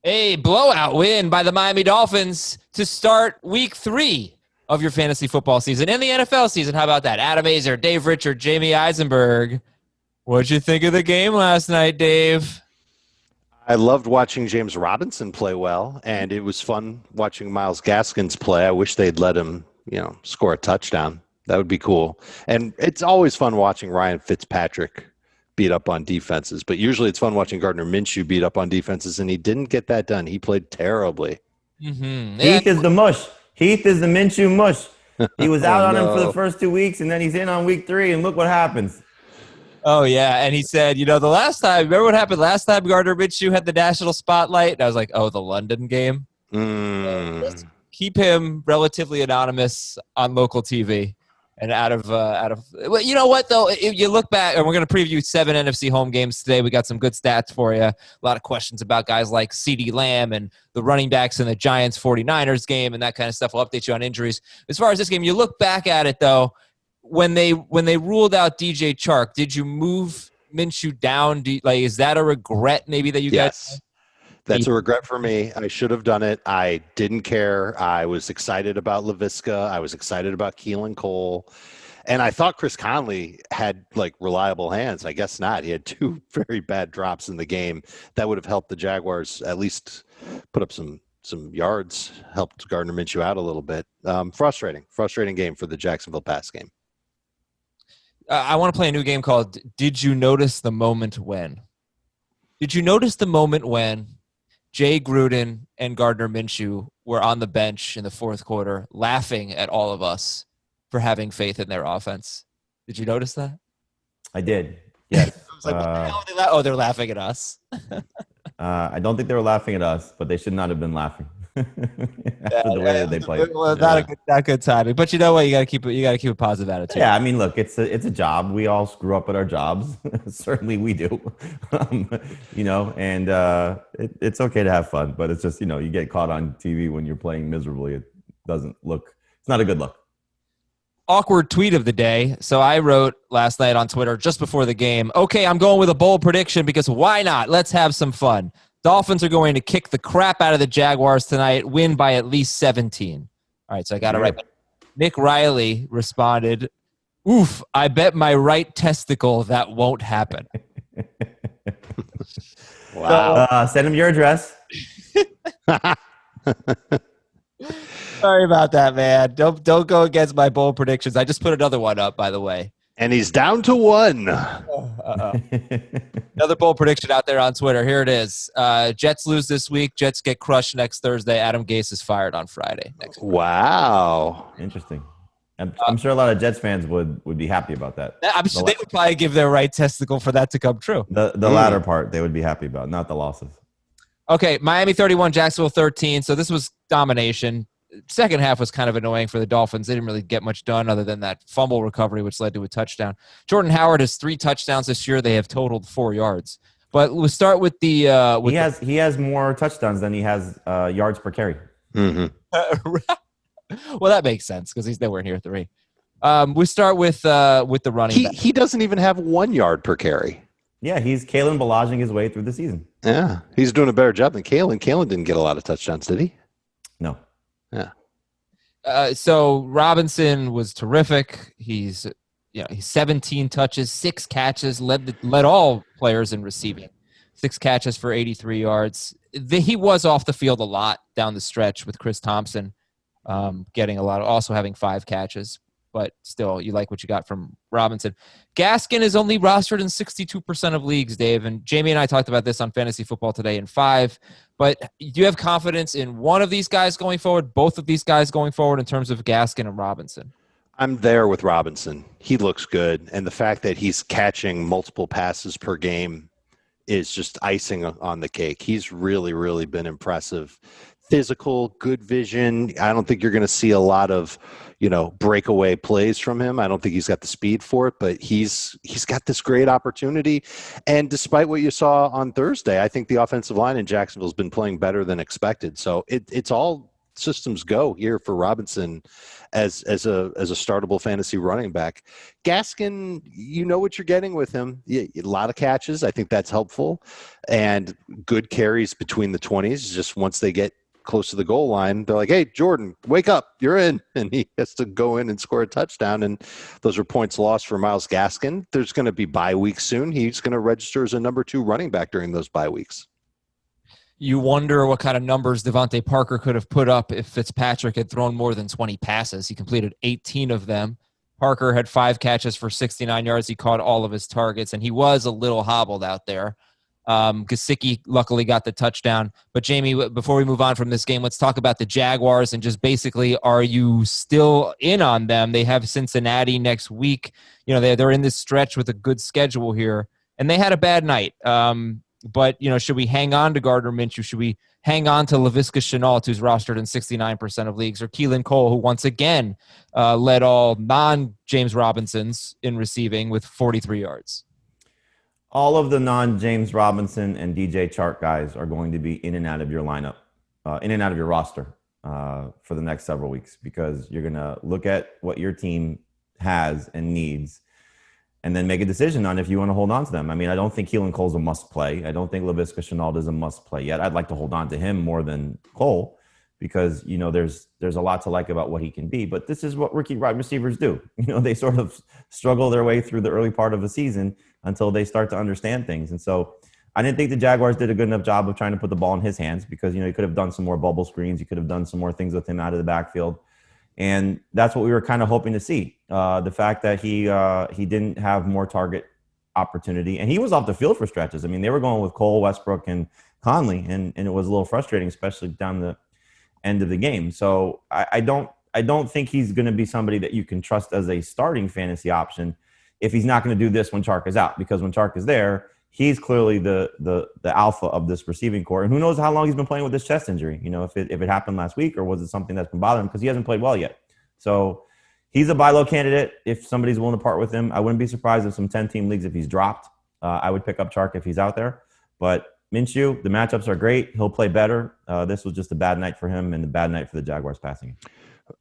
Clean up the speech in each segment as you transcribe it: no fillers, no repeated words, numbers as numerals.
A blowout win by the Miami Dolphins to start week 3 of your fantasy football season and the NFL season. How about that? Adam Azer, Dave Richard, Jamie Eisenberg. What'd you think of the game last night, Dave? I loved watching James Robinson play well, and it was fun watching Myles Gaskin's play. I wish they'd let him, score a touchdown. That would be cool. And it's always fun watching Ryan Fitzpatrick beat up on defenses, but usually it's fun watching Gardner Minshew beat up on defenses, and he didn't get that done. He played terribly. Mm-hmm. Heath is the mush. Heath is the Minshew mush. He was out on him for the first 2 weeks, and then he's in on week 3, and look what happens. Oh, yeah, and he said, the last time, remember what happened last time Gardner Minshew had the national spotlight? And I was like, oh, the London game? Let's keep him relatively anonymous on local TV. And out of well, you know what, though? If you look back, and we're going to preview 7 NFC home games today. We got some good stats for you. A lot of questions about guys like CeeDee Lamb and the running backs in the Giants-49ers game and that kind of stuff. We'll update you on injuries. As far as this game, you look back at it, though, when they ruled out DJ Chark, did you move Minshew down? Is that a regret maybe that you Yes. That's a regret for me. I should have done it. I didn't care. I was excited about LaVisca. I was excited about Keelan Cole. And I thought Chris Conley had, reliable hands. I guess not. He had 2 very bad drops in the game. That would have helped the Jaguars at least put up some yards, helped Gardner Minshew out a little bit. Frustrating game for the Jacksonville pass game. I want to play a new game called Did You Notice the Moment When? Did you notice the moment when Jay Gruden and Gardner Minshew were on the bench in the fourth quarter laughing at all of us for having faith in their offense? Did you notice that? I did, yes. I was like, what the hell are they they're laughing at us. I don't think they were laughing at us, but they should not have been laughing after the way that they played. Well, not good timing. But you know what? You got to keep a positive attitude. Yeah, I mean, look, it's a job. We all screw up at our jobs. Certainly we do. And it's okay to have fun, but it's just, you get caught on TV when you're playing miserably. It doesn't look. It's not a good look. Awkward tweet of the day. So I wrote last night on Twitter just before the game, okay, I'm going with a bold prediction because why not? Let's have some fun. Dolphins are going to kick the crap out of the Jaguars tonight, win by at least 17. All right, so I got it right. Nick Riley responded, oof, I bet my right testicle that won't happen. Wow. Send him your address. Sorry about that, man. Don't go against my bold predictions. I just put another one up, by the way. And he's down to 1. Another bold prediction out there on Twitter. Here it is. Jets lose this week. Jets get crushed next Thursday. Adam Gase is fired on Friday. Wow. Interesting. I'm sure a lot of Jets fans would be happy about that. I'm sure they would probably give their right testicle for that to come true. The latter part they would be happy about, not the losses. Okay, Miami 31, Jacksonville 13. So this was domination. Second half was kind of annoying for the Dolphins. They didn't really get much done other than that fumble recovery, which led to a touchdown. Jordan Howard has 3 touchdowns this year. They have totaled 4 yards. But we'll start with the he has more touchdowns than he has yards per carry. Mm-hmm. Well, that makes sense because they weren't here 3. We start with the running back. He doesn't even have 1 yard per carry. Yeah, he's Kalen Balajing his way through the season. Yeah, he's doing a better job than Kalen. Kalen didn't get a lot of touchdowns, did he? No. Yeah. So Robinson was terrific. He's 17 touches, 6 catches, led all players in receiving. 6 catches for 83 yards. He was off the field a lot down the stretch with Chris Thompson getting a lot, also having 5 catches. But still, you like what you got from Robinson. Gaskin is only rostered in 62% of leagues, Dave. And Jamie and I talked about this on Fantasy Football Today in 5. But do you have confidence in one of these guys going forward, both of these guys going forward in terms of Gaskin and Robinson? I'm there with Robinson. He looks good. And the fact that he's catching multiple passes per game is just icing on the cake. He's really, really been impressive. Physical, good vision. I don't think you're going to see a lot of, breakaway plays from him. I don't think he's got the speed for it, but he's got this great opportunity. And despite what you saw on Thursday, I think the offensive line in Jacksonville has been playing better than expected. So it's all systems go here for Robinson as a startable fantasy running back. Gaskin, you know what you're getting with him. A lot of catches. I think that's helpful, and good carries between the 20s. Just once they get close to the goal line, they're like, "Hey, Jordan, wake up, you're in," and he has to go in and score a touchdown. And those are points lost for Myles Gaskin. There's going to be bye weeks soon. He's going to register as a number 2 running back during those bye weeks. You wonder what kind of numbers Devontae Parker could have put up if Fitzpatrick had thrown more than 20 passes. He completed 18 of them. Parker had 5 catches for 69 yards. He caught all of his targets, and he was a little hobbled out there. Gaskin luckily got the touchdown. But Jamie, before we move on from this game, let's talk about the Jaguars and just basically, are you still in on them? They have Cincinnati next week. You know, they're in this stretch with a good schedule here, and they had a bad night. But, you know, should we hang on to Gardner Minshew? Should we hang on to Laviska Shenault, who's rostered in 69% of leagues, or Keelan Cole, who once again led all non-James Robinsons in receiving with 43 yards? All of the non-James Robinson and DJ Chark guys are going to be in and out of your lineup, in and out of your roster for the next several weeks, because you're going to look at what your team has and needs and then make a decision on if you want to hold on to them. I mean, I don't think Keelan Cole's a must-play. I don't think Laviska Shenault is a must-play yet. I'd like to hold on to him more than Cole because, you know, there's a lot to like about what he can be. But this is what rookie wide receivers do. You know, they sort of struggle their way through the early part of the season until they start to understand things. And so I didn't think the Jaguars did a good enough job of trying to put the ball in his hands because, you know, he could have done some more bubble screens. He could have done some more things with him out of the backfield. And that's what we were kind of hoping to see. The fact that he didn't have more target opportunity. And he was off the field for stretches. I mean, they were going with Cole, Westbrook, and Conley, and it was a little frustrating, especially down the end of the game. So I don't think he's going to be somebody that you can trust as a starting fantasy option if he's not going to do this when Chark is out. Because when Chark is there, he's clearly the alpha of this receiving core. And who knows how long he's been playing with this chest injury? You know, if it happened last week or was it something that's been bothering him because he hasn't played well yet. So he's a buy low candidate if somebody's willing to part with him. I wouldn't be surprised if some 10-team leagues, if he's dropped, I would pick up Chark if he's out there. But Minshew, the matchups are great. He'll play better. This was just a bad night for him and a bad night for the Jaguars passing.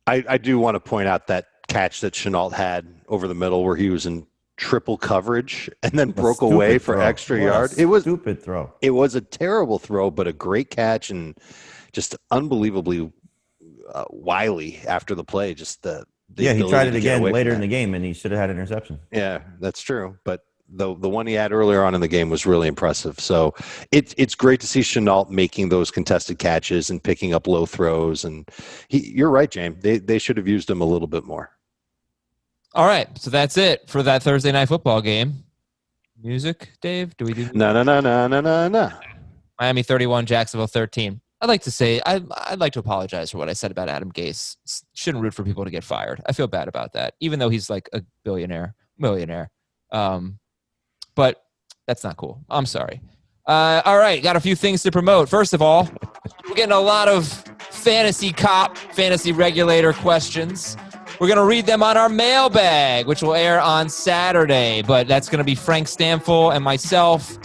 I do want to point out that catch that Shenault had over the middle where he was in triple coverage and then broke away for extra yard. It was stupid throw. It was a terrible throw, but a great catch and just unbelievably wily after the play. Just he tried it again later in the game and he should have had an interception. Yeah, that's true. But the one he had earlier on in the game was really impressive. So it's great to see Shenault making those contested catches and picking up low throws. And you're right, James. They should have used him a little bit more. All right, so that's it for that Thursday night football game. Music, Dave? Do we do? No. Miami 31, Jacksonville 13. I'd like to say I'd like to apologize for what I said about Adam Gase. Shouldn't root for people to get fired. I feel bad about that, even though he's like a millionaire. But that's not cool. I'm sorry. All right, got a few things to promote. First of all, we're getting a lot of fantasy regulator questions. We're going to read them on our mailbag, which will air on Saturday. But that's going to be Frank Stamfel and myself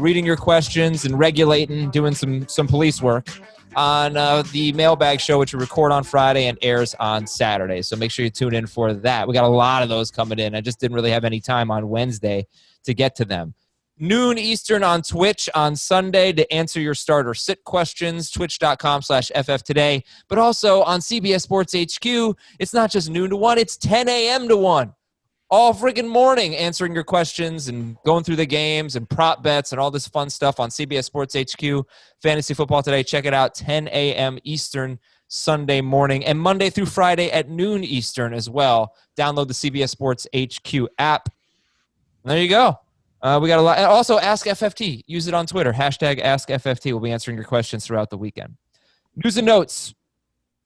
reading your questions and regulating, doing some police work on the mailbag show, which we record on Friday and airs on Saturday. So make sure you tune in for that. We got a lot of those coming in. I just didn't really have any time on Wednesday to get to them. Noon Eastern on Twitch on Sunday to answer your starter sit questions, twitch.com/FF today. But also on CBS Sports HQ, it's not just noon to 1, it's 10 a.m. to 1. All friggin' morning answering your questions and going through the games and prop bets and all this fun stuff on CBS Sports HQ. Fantasy Football Today, check it out, 10 a.m. Eastern Sunday morning and Monday through Friday at noon Eastern as well. Download the CBS Sports HQ app. And there you go. We got a lot. And also, Ask FFT. Use it on Twitter. Hashtag Ask FFT. We'll be answering your questions throughout the weekend. News and notes.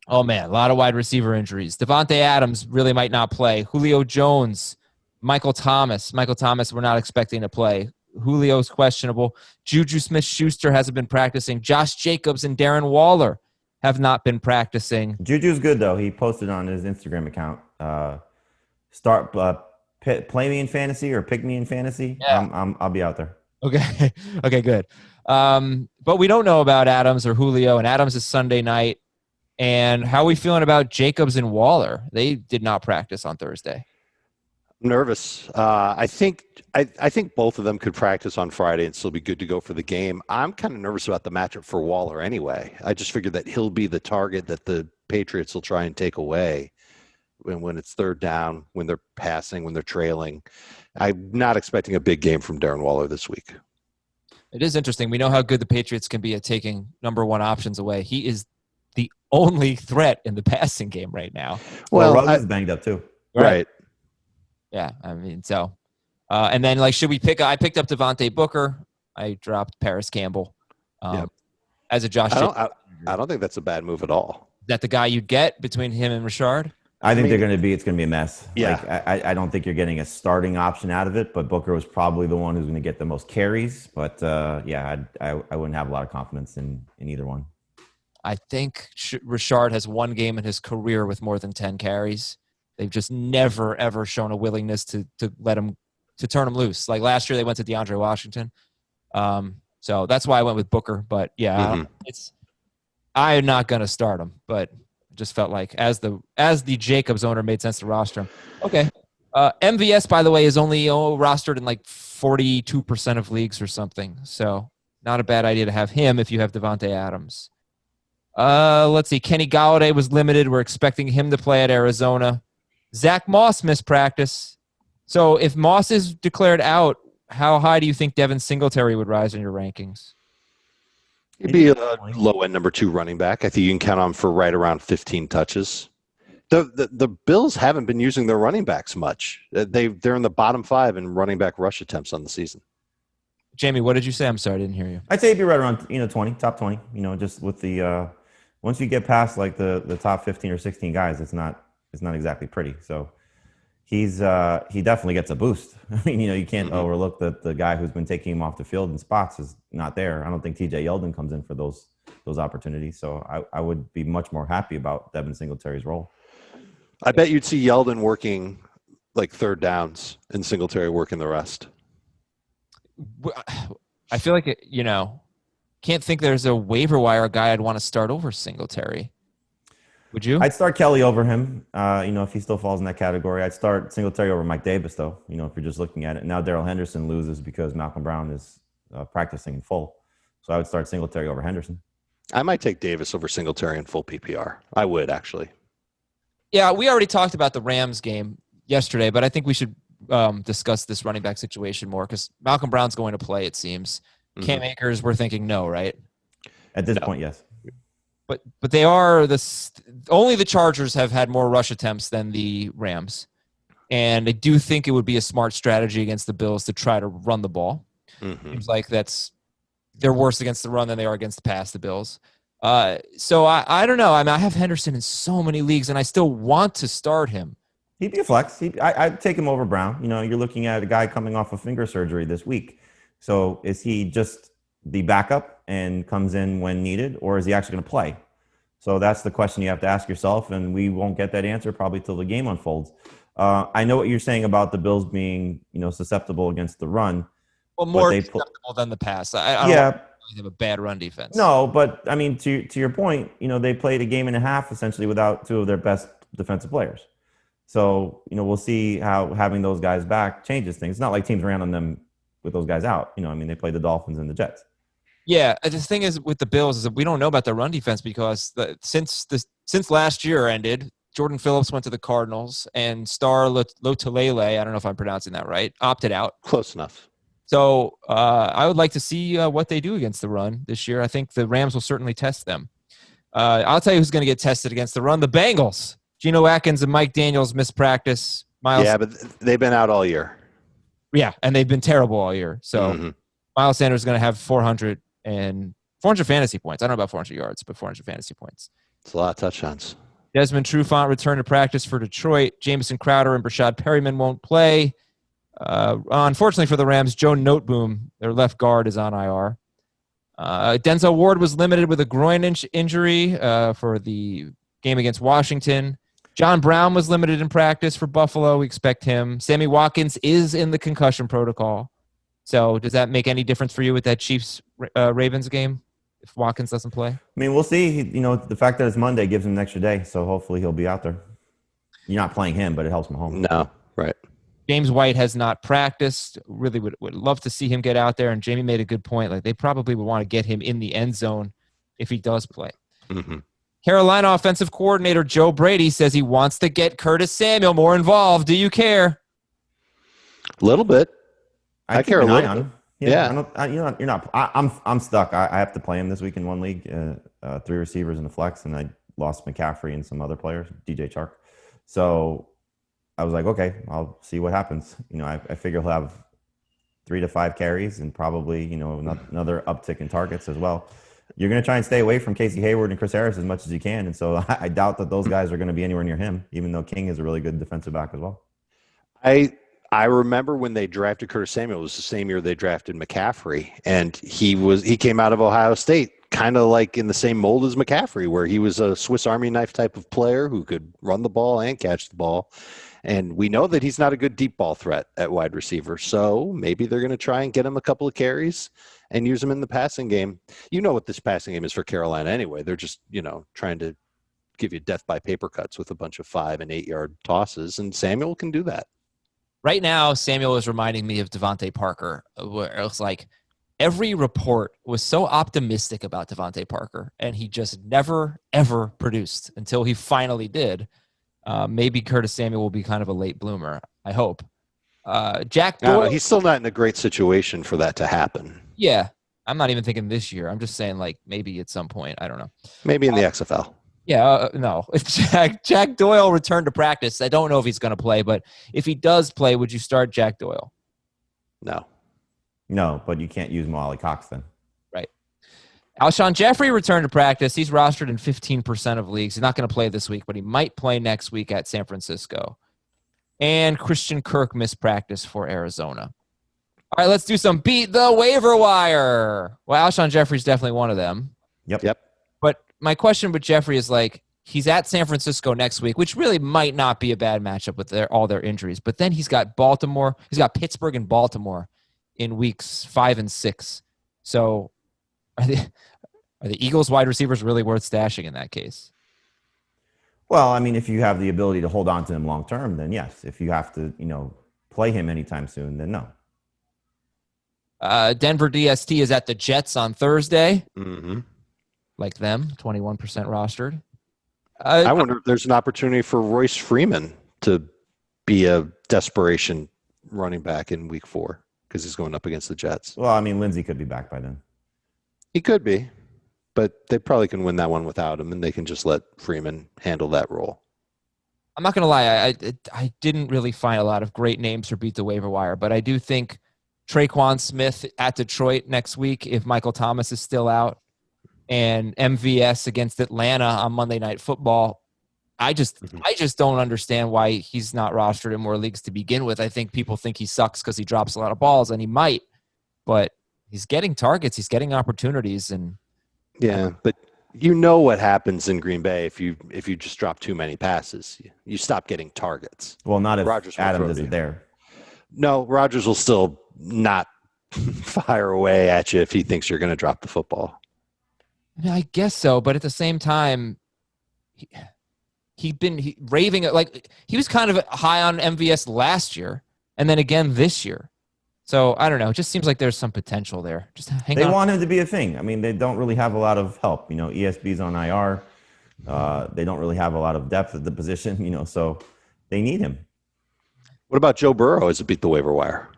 Oh, man, a lot of wide receiver injuries. Devontae Adams really might not play. Julio Jones, Michael Thomas. Michael Thomas, we're not expecting to play. Julio's questionable. Juju Smith-Schuster hasn't been practicing. Josh Jacobs and Darren Waller have not been practicing. Juju's good, though. He posted on his Instagram account. Play me in fantasy or pick me in fantasy. Yeah. I'll be out there. Okay. Okay, good. But we don't know about Adams or Julio, and Adams is Sunday night. And how are we feeling about Jacobs and Waller? They did not practice on Thursday. Nervous. I think both of them could practice on Friday and still be good to go for the game. I'm kind of nervous about the matchup for Waller anyway. I just figured that he'll be the target that the Patriots will try and take away when it's third down, when they're passing, when they're trailing. I'm not expecting a big game from Darren Waller this week. It is interesting. We know how good the Patriots can be at taking number one options away. He is the only threat in the passing game right now. Well, Ruggs is banged up too. Right. Yeah, I mean, so. And then, should we pick? I picked up Devontae Booker. I dropped Paris Campbell as a Josh. I don't think that's a bad move at all. Is that the guy you'd get between him and Richard? I think it's going to be a mess. Yeah. I don't think you're getting a starting option out of it, but Booker was probably the one who's going to get the most carries. But I wouldn't have a lot of confidence in either one. I think Richard has one game in his career with more than 10 carries. They've just never, ever shown a willingness to let him, to turn him loose. Like last year, they went to DeAndre Washington. So that's why I went with Booker. But yeah, I'm not going to start him. But just felt like as the Jacobs owner, made sense to roster him. Okay. MVS, by the way, is only rostered in 42% of leagues or something. So not a bad idea to have him if you have Devontae Adams. Let's see. Kenny Golladay was limited. We're expecting him to play at Arizona. Zach Moss missed practice. So if Moss is declared out, how high do you think Devin Singletary would rise in your rankings? He'd be a low-end number 2 running back. I think you can count on him for right around 15 touches. The Bills haven't been using their running backs much. They're in the bottom 5 in running back rush attempts on the season. Jamie, what did you say? I'm sorry, I didn't hear you. I'd say it'd be right around 20, top 20. Just with the once you get past the top 15 or 16 guys, it's not exactly pretty. So he definitely gets a boost. I mean, you can't overlook that the guy who's been taking him off the field in spots is not there. I don't think TJ Yeldon comes in for those opportunities. So I would be much more happy about Devin Singletary's role. I bet you'd see Yeldon working third downs and Singletary working the rest. I feel like can't think there's a waiver wire guy I'd want to start over Singletary. Would you? I'd start Kelly over him. If he still falls in that category, I'd start Singletary over Mike Davis, though. If you're just looking at it now, Darrell Henderson loses because Malcolm Brown is practicing in full. So I would start Singletary over Henderson. I might take Davis over Singletary in full PPR. I would actually. Yeah, we already talked about the Rams game yesterday, but I think we should discuss this running back situation more because Malcolm Brown's going to play, it seems. Cam Akers, we're thinking no, right? At this point, yes. But they are only the Chargers have had more rush attempts than the Rams. And I do think it would be a smart strategy against the Bills to try to run the ball. Seems like they're worse against the run than they are against the pass, the Bills. So I don't know. I mean, I have Henderson in so many leagues, and I still want to start him. He'd be a flex. I'd take him over Brown. You're looking at a guy coming off of finger surgery this week. So is he just the backup and comes in when needed, or is he actually going to play? So that's the question you have to ask yourself, and we won't get that answer probably till the game unfolds. I know what you're saying about the Bills being, susceptible against the run. Well, more susceptible than the pass. I don't have a bad run defense. No, but I mean, to your point, they played a game and a half essentially without 2 of their best defensive players. So, we'll see how having those guys back changes things. It's not like teams ran on them with those guys out. They played the Dolphins and the Jets. Yeah, the thing is with the Bills is that we don't know about their run defense because since last year ended, Jordan Phillips went to the Cardinals and Star Lotulelei, I don't know if I'm pronouncing that right, opted out. Close enough. So I would like to see what they do against the run this year. I think the Rams will certainly test them. I'll tell you who's going to get tested against the run. The Bengals. Geno Atkins and Mike Daniels missed practice. Myles. Yeah, but they've been out all year. Yeah, and they've been terrible all year. So Miles Sanders is going to have 400 fantasy points. I don't know about 400 yards, but 400 fantasy points. It's a lot of touchdowns. Desmond Trufant returned to practice for Detroit. Jamison Crowder and Brashad Perryman won't play. Unfortunately for the Rams, Joe Noteboom, their left guard, is on IR. Denzel Ward was limited with a groin injury for the game against Washington. John Brown was limited in practice for Buffalo. We expect him. Sammy Watkins is in the concussion protocol. So does that make any difference for you with that Chiefs-Ravens game? if Watkins doesn't play? I mean, we'll see. The fact that it's Monday gives him an extra day, so hopefully he'll be out there. You're not playing him, but it helps Mahomes. No, right. James White has not practiced. Really would love to see him get out there. And Jamie made a good point. Like, they probably would want to get him in the end zone if he does play. Mm-hmm. Carolina offensive coordinator Joe Brady says he wants to get Curtis Samuel more involved. Do you care? A little bit. I care a little on bit. him. You're not. I'm stuck. I have to play him this week in one league. 3 receivers in the flex, and I lost McCaffrey and some other players, DJ Chark. So I was like, okay, I'll see what happens. I figure he'll have 3 to 5 carries and probably another uptick in targets as well. You're going to try and stay away from Casey Hayward and Chris Harris as much as you can, and so I doubt that those guys are going to be anywhere near him, even though King is a really good defensive back as well. I remember when they drafted Curtis Samuel, it was the same year they drafted McCaffrey, and he came out of Ohio State kind of like in the same mold as McCaffrey, where he was a Swiss Army knife type of player who could run the ball and catch the ball. And we know that he's not a good deep ball threat at wide receiver, so maybe they're going to try and get him a couple of carries and use him in the passing game. You know what this passing game is for Carolina anyway. They're just, trying to give you death by paper cuts with a bunch of 5 and 8 yard tosses, and Samuel can do that. Right now, Samuel is reminding me of Devontae Parker, where it was like every report was so optimistic about Devontae Parker, and he just never, ever produced until he finally did. Maybe Curtis Samuel will be kind of a late bloomer, I hope. Jack Doyle. He's still not in a great situation for that to happen. Yeah. I'm not even thinking this year. I'm just saying, like, maybe at some point. I don't know. Maybe in the XFL. Yeah, no. Jack Doyle returned to practice. I don't know if he's going to play, but if he does play, would you start Jack Doyle? No, but you can't use Mo Cox then. Right. Alshon Jeffery returned to practice. He's rostered in 15% of leagues. He's not going to play this week, but he might play next week at San Francisco. And Christian Kirk missed practice for Arizona. All right, let's do some Beat the Waiver Wire. Well, Alshon Jeffery's definitely one of them. Yep. But my question with Jeffrey is, like, he's at San Francisco next week, which really might not be a bad matchup with all their injuries. But then he's got Baltimore. He's got Pittsburgh and Baltimore in weeks 5 and 6. So are the Eagles wide receivers really worth stashing in that case? Well, I mean, if you have the ability to hold on to him long term, then yes. If you have to, play him anytime soon, then no. Denver DST is at the Jets on Thursday. Mm-hmm. Like them, 21% rostered. I wonder if there's an opportunity for Royce Freeman to be a desperation running back in week 4 because he's going up against the Jets. Well, I mean, Lindsey could be back by then. He could be, but they probably can win that one without him, and they can just let Freeman handle that role. I'm not going to lie. I didn't really find a lot of great names for Beat the Waiver Wire, but I do think Traquan Smith at Detroit next week, if Michael Thomas is still out, and MVS against Atlanta on Monday Night Football. I just don't understand why he's not rostered in more leagues to begin with. I think people think he sucks because he drops a lot of balls, and he might, but he's getting targets, he's getting opportunities, and but you know what happens in Green Bay if you just drop too many passes, you stop getting targets. Well, not if Adams isn't there. No, Rodgers will still not fire away at you if he thinks you're going to drop the football. I guess so, but at the same time, he'd been raving. Like, he was kind of high on MVS last year, and then again this year. So I don't know. It just seems like there's some potential there. Just hang on. They want him to be a thing. I mean, they don't really have a lot of help. ESB's on IR. They don't really have a lot of depth at the position. So they need him. What about Joe Burrow as a Beat the Waiver Wire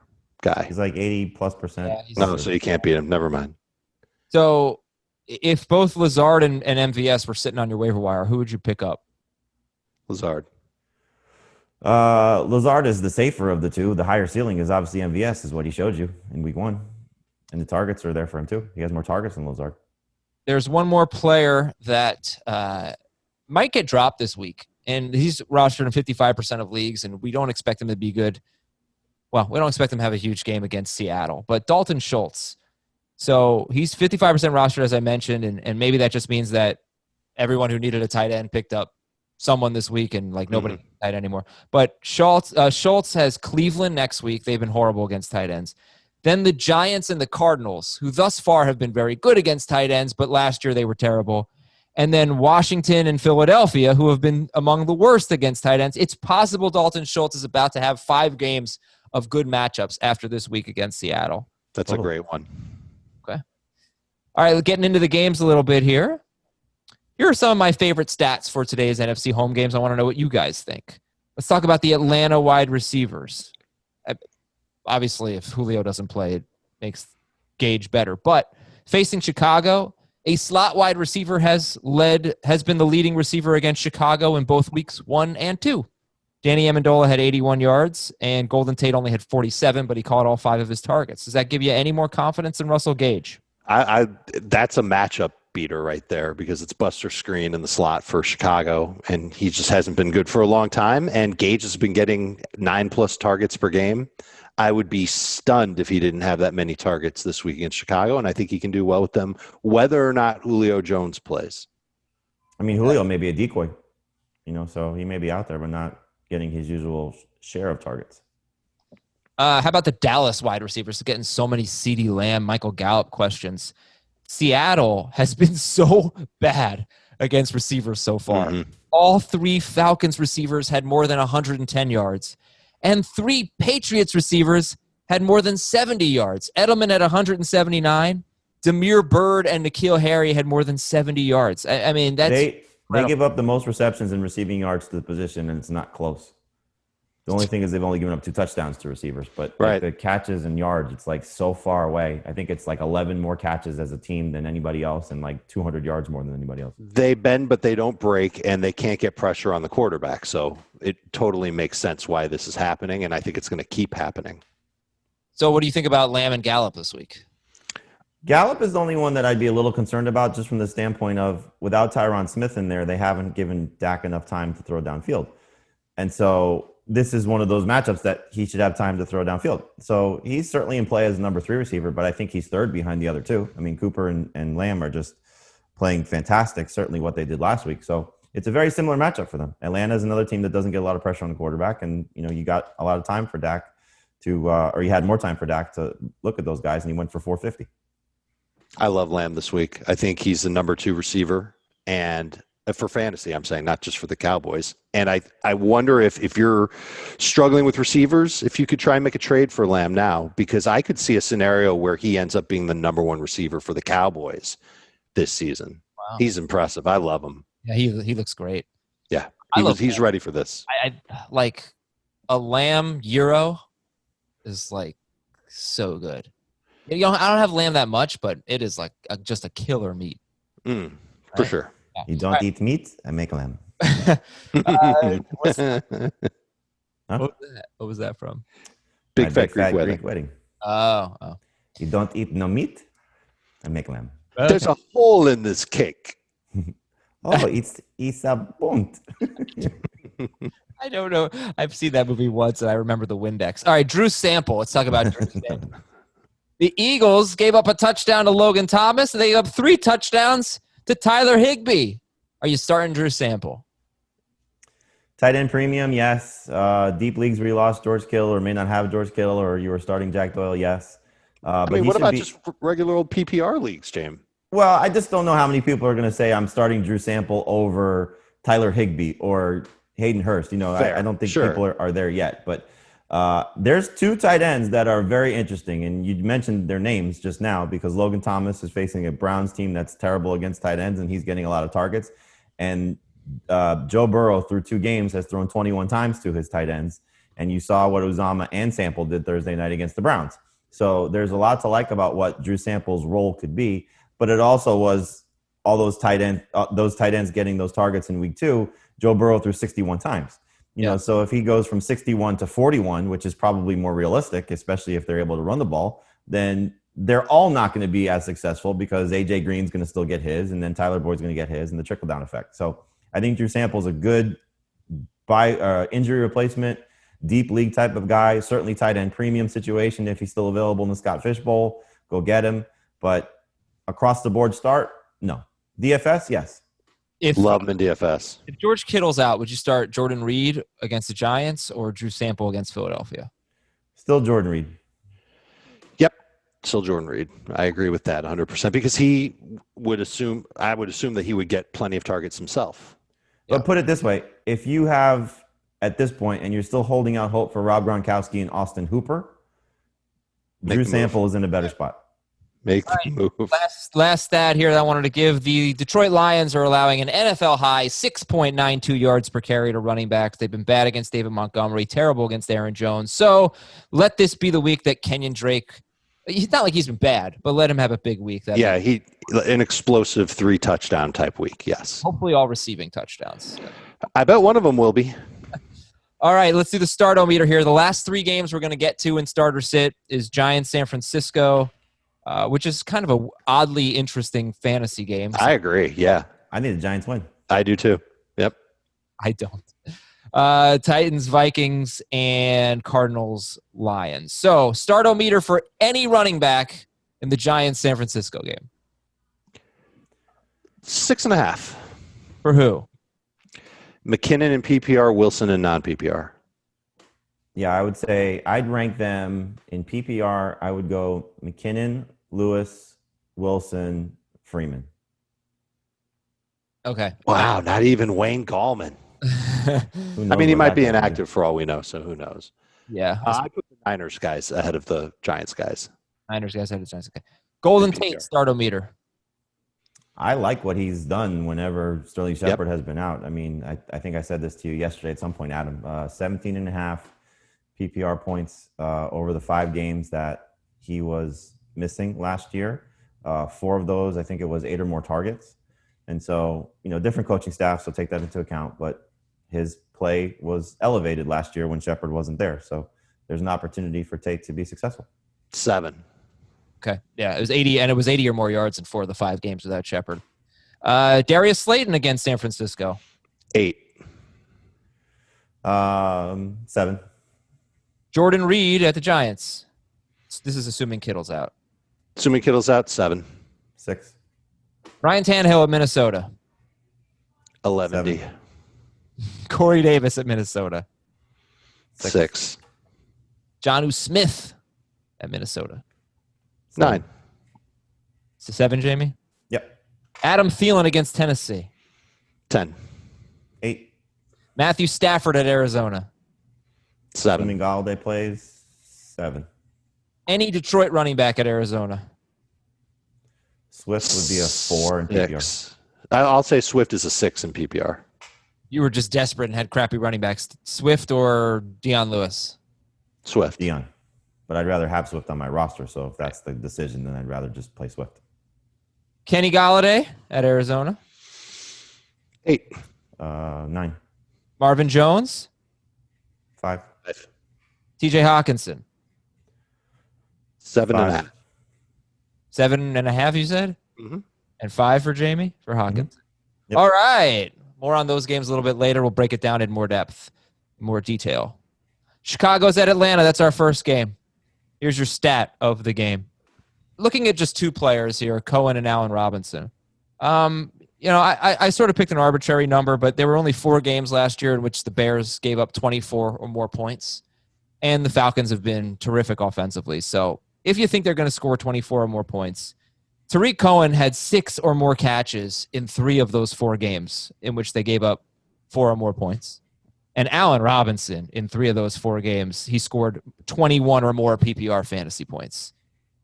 guy? He's like 80+%. Yeah, so you can't beat him. Never mind. So if both Lazard and MVS were sitting on your waiver wire, who would you pick up? Lazard. Lazard is the safer of the two. The higher ceiling is obviously MVS, is what he showed you in week 1. And the targets are there for him too. He has more targets than Lazard. There's one more player that might get dropped this week, and he's rostered in 55% of leagues, and we don't expect him to be good. Well, we don't expect him to have a huge game against Seattle, but Dalton Schultz. So he's 55% rostered, as I mentioned, and maybe that just means that everyone who needed a tight end picked up someone this week, and like nobody tight anymore. But Schultz has Cleveland next week. They've been horrible against tight ends. Then the Giants and the Cardinals, who thus far have been very good against tight ends, but last year they were terrible. And then Washington and Philadelphia, who have been among the worst against tight ends. It's possible Dalton Schultz is about to have 5 games of good matchups after this week against Seattle. That's a great one. Okay. All right, getting into the games a little bit here. Here are some of my favorite stats for today's NFC home games. I want to know what you guys think. Let's talk about the Atlanta wide receivers. Obviously, if Julio doesn't play, it makes Gage better. But facing Chicago, a slot wide receiver has been the leading receiver against Chicago in both weeks 1 and 2. Danny Amendola had 81 yards, and Golden Tate only had 47, but he caught all 5 of his targets. Does that give you any more confidence in Russell Gage? That's a matchup beater right there because it's Buster Screen in the slot for Chicago, and he just hasn't been good for a long time. And Gage has been getting 9+ targets per game. I would be stunned if he didn't have that many targets this week against Chicago, and I think he can do well with them, whether or not Julio Jones plays. I mean, Julio may be a decoy, so he may be out there, but not getting his usual share of targets. How about the Dallas wide receivers? Getting so many CeeDee Lamb, Michael Gallup questions. Seattle has been so bad against receivers so far. Mm-hmm. All 3 Falcons receivers had more than 110 yards. And 3 Patriots receivers had more than 70 yards. Edelman at 179. Demir Byrd and N'Keal Harry had more than 70 yards. I mean, that's they give up the most receptions and receiving yards to the position, and it's not close. The only thing is they've only given up 2 touchdowns to receivers, but like the catches and yards, it's like so far away. I think it's like 11 more catches as a team than anybody else and like 200 yards more than anybody else. They bend, but they don't break, and they can't get pressure on the quarterback. So it totally makes sense why this is happening, and I think it's going to keep happening. So what do you think about Lamb and Gallup this week? Gallup is the only one that I'd be a little concerned about just from the standpoint of without Tyron Smith in there, they haven't given Dak enough time to throw downfield. And so this is one of those matchups that he should have time to throw downfield. So he's certainly in play as number 3 receiver, but I think he's 3rd behind the other 2. I mean, Cooper and Lamb are just playing fantastic, certainly what they did last week. So it's a very similar matchup for them. Atlanta is another team that doesn't get a lot of pressure on the quarterback, and you got a lot of time for Dak or you had more time for Dak to look at those guys, and he went for 450. I love Lamb this week. I think he's the number 2 receiver, and for fantasy, I'm saying, not just for the Cowboys. And I wonder if you're struggling with receivers, if you could try and make a trade for Lamb now, because I could see a scenario where he ends up being the number 1 receiver for the Cowboys this season. Wow. He's impressive. I love him. Yeah, he looks great. Yeah, he's ready for this. I like a Lamb Euro is like so good. I don't have Lamb that much, but it is like just a killer meat. For sure. Yeah. You don't eat meat, I make lamb. What was that from? Big Fat Greek Wedding. Oh. You don't eat no meat, I make lamb. There's a hole in this cake. It's a bunt. I don't know. I've seen that movie once, and I remember the Windex. All right, Drew Sample. Let's talk about Drew Sample. The Eagles gave up a touchdown to Logan Thomas, and they gave up 3 touchdowns to Tyler Higbee. Are you starting Drew Sample? Tight end premium, yes. Deep leagues where you lost George Kittle or may not have George Kittle, or you were starting Jack Doyle, yes. But what about just regular old PPR leagues, James? Well, I just don't know how many people are going to say I'm starting Drew Sample over Tyler Higbee or Hayden Hurst. I don't think people are there yet. But there's 2 tight ends that are very interesting, and you mentioned their names just now because Logan Thomas is facing a Browns team that's terrible against tight ends, and he's getting a lot of targets. And Joe Burrow, through 2 games, has thrown 21 times to his tight ends, and you saw what Uzomah and Sample did Thursday night against the Browns. So there's a lot to like about what Drew Sample's role could be, but it also was all those tight ends getting those targets in week 2. Joe Burrow threw 61 times. So if he goes from 61 to 41, which is probably more realistic, especially if they're able to run the ball, then they're all not going to be as successful because A.J. Green's going to still get his, and then Tyler Boyd's going to get his, and the trickle-down effect. So I think Drew Sample's a good injury replacement, deep league type of guy, certainly tight end premium situation. If he's still available in the Scott Fish Bowl, go get him. But across the board start, no. DFS, yes. Love him in DFS. If George Kittle's out, would you start Jordan Reed against the Giants or Drew Sample against Philadelphia? Still Jordan Reed. Yep. Still Jordan Reed. I agree with that 100% because I would assume that he would get plenty of targets himself. But put it this way, if you have at this point and you're still holding out hope for Rob Gronkowski and Austin Hooper, Drew Sample is in a better spot. Make the move. Last stat here that I wanted to give. The Detroit Lions are allowing an NFL high 6.92 yards per carry to running backs. They've been bad against David Montgomery, terrible against Aaron Jones. So let this be the week that Kenyon Drake, he's not like he's been bad, but let him have a big week. An explosive 3-touchdown type week, yes. Hopefully all receiving touchdowns. I bet one of them will be. All right, let's do the Startometer here. The last 3 games we're going to get to in Starter Sit is Giants San Francisco, which is kind of a oddly interesting fantasy game. I agree, yeah. I need the Giants win. I do too. Yep. I don't. Titans, Vikings, and Cardinals, Lions. So, Startometer for any running back in the Giants San Francisco game. 6.5. For who? McKinnon in PPR, Wilson in non-PPR. Yeah, I would say I'd rank them in PPR. I would go McKinnon, Lewis, Wilson, Freeman. Okay. Wow, not even Wayne Gallman. I mean, he might be inactive for all we know, so who knows? Yeah. I put the Niners guys ahead of the Giants guys. Niners guys ahead of the Giants. Okay. Golden Tate Startometer. I like what he's done whenever Sterling Shepard has been out. I mean, I think I said this to you yesterday at some point, Adam. 17.5 PPR points over the 5 games that he was missing last year. 4 of those, I think it was 8 or more targets. And so, different coaching staff, so take that into account. But his play was elevated last year when Shepard wasn't there. So there's an opportunity for Tate to be successful. 7. Okay. Yeah, it was 80, and it was 80 or more yards in 4 of the 5 games without Shepard. Darius Slayton against San Francisco. 8. 7. Jordan Reed at the Giants. This is assuming Kittle's out. Assuming Kittle's out, 7. 6. Ryan Tannehill at Minnesota. 11. Corey Davis at Minnesota. 6. Jonnu Smith at Minnesota. 9. So 7, Jamie? Yep. Adam Thielen against Tennessee. 10. 8. Matthew Stafford at Arizona. 7. Assuming Galladay plays, 7. Any Detroit running back at Arizona. Swift would be a 4 in PPR. 6. I'll say Swift is a 6 in PPR. You were just desperate and had crappy running backs. Swift or Deion Lewis? Swift. Deion. But I'd rather have Swift on my roster, so if that's the decision, then I'd rather just play Swift. Kenny Galladay at Arizona. 8. 9. Marvin Jones. 5. TJ Hawkinson. 7.5. 7.5, you said? Mm-hmm. And 5 for Jamie, for Hawkins. Mm-hmm. Yep. All right. More on those games a little bit later. We'll break it down in more depth, more detail. Chicago's at Atlanta. That's our first game. Here's your stat of the game. Looking at just 2 players here, Cohen and Allen Robinson. I sort of picked an arbitrary number, but there were only 4 games last year in which the Bears gave up 24 or more points. And the Falcons have been terrific offensively. So if you think they're going to score 24 or more points, Tariq Cohen had 6 or more catches in 3 of those 4 games in which they gave up 4 or more points. And Allen Robinson, in 3 of those 4 games, he scored 21 or more PPR fantasy points.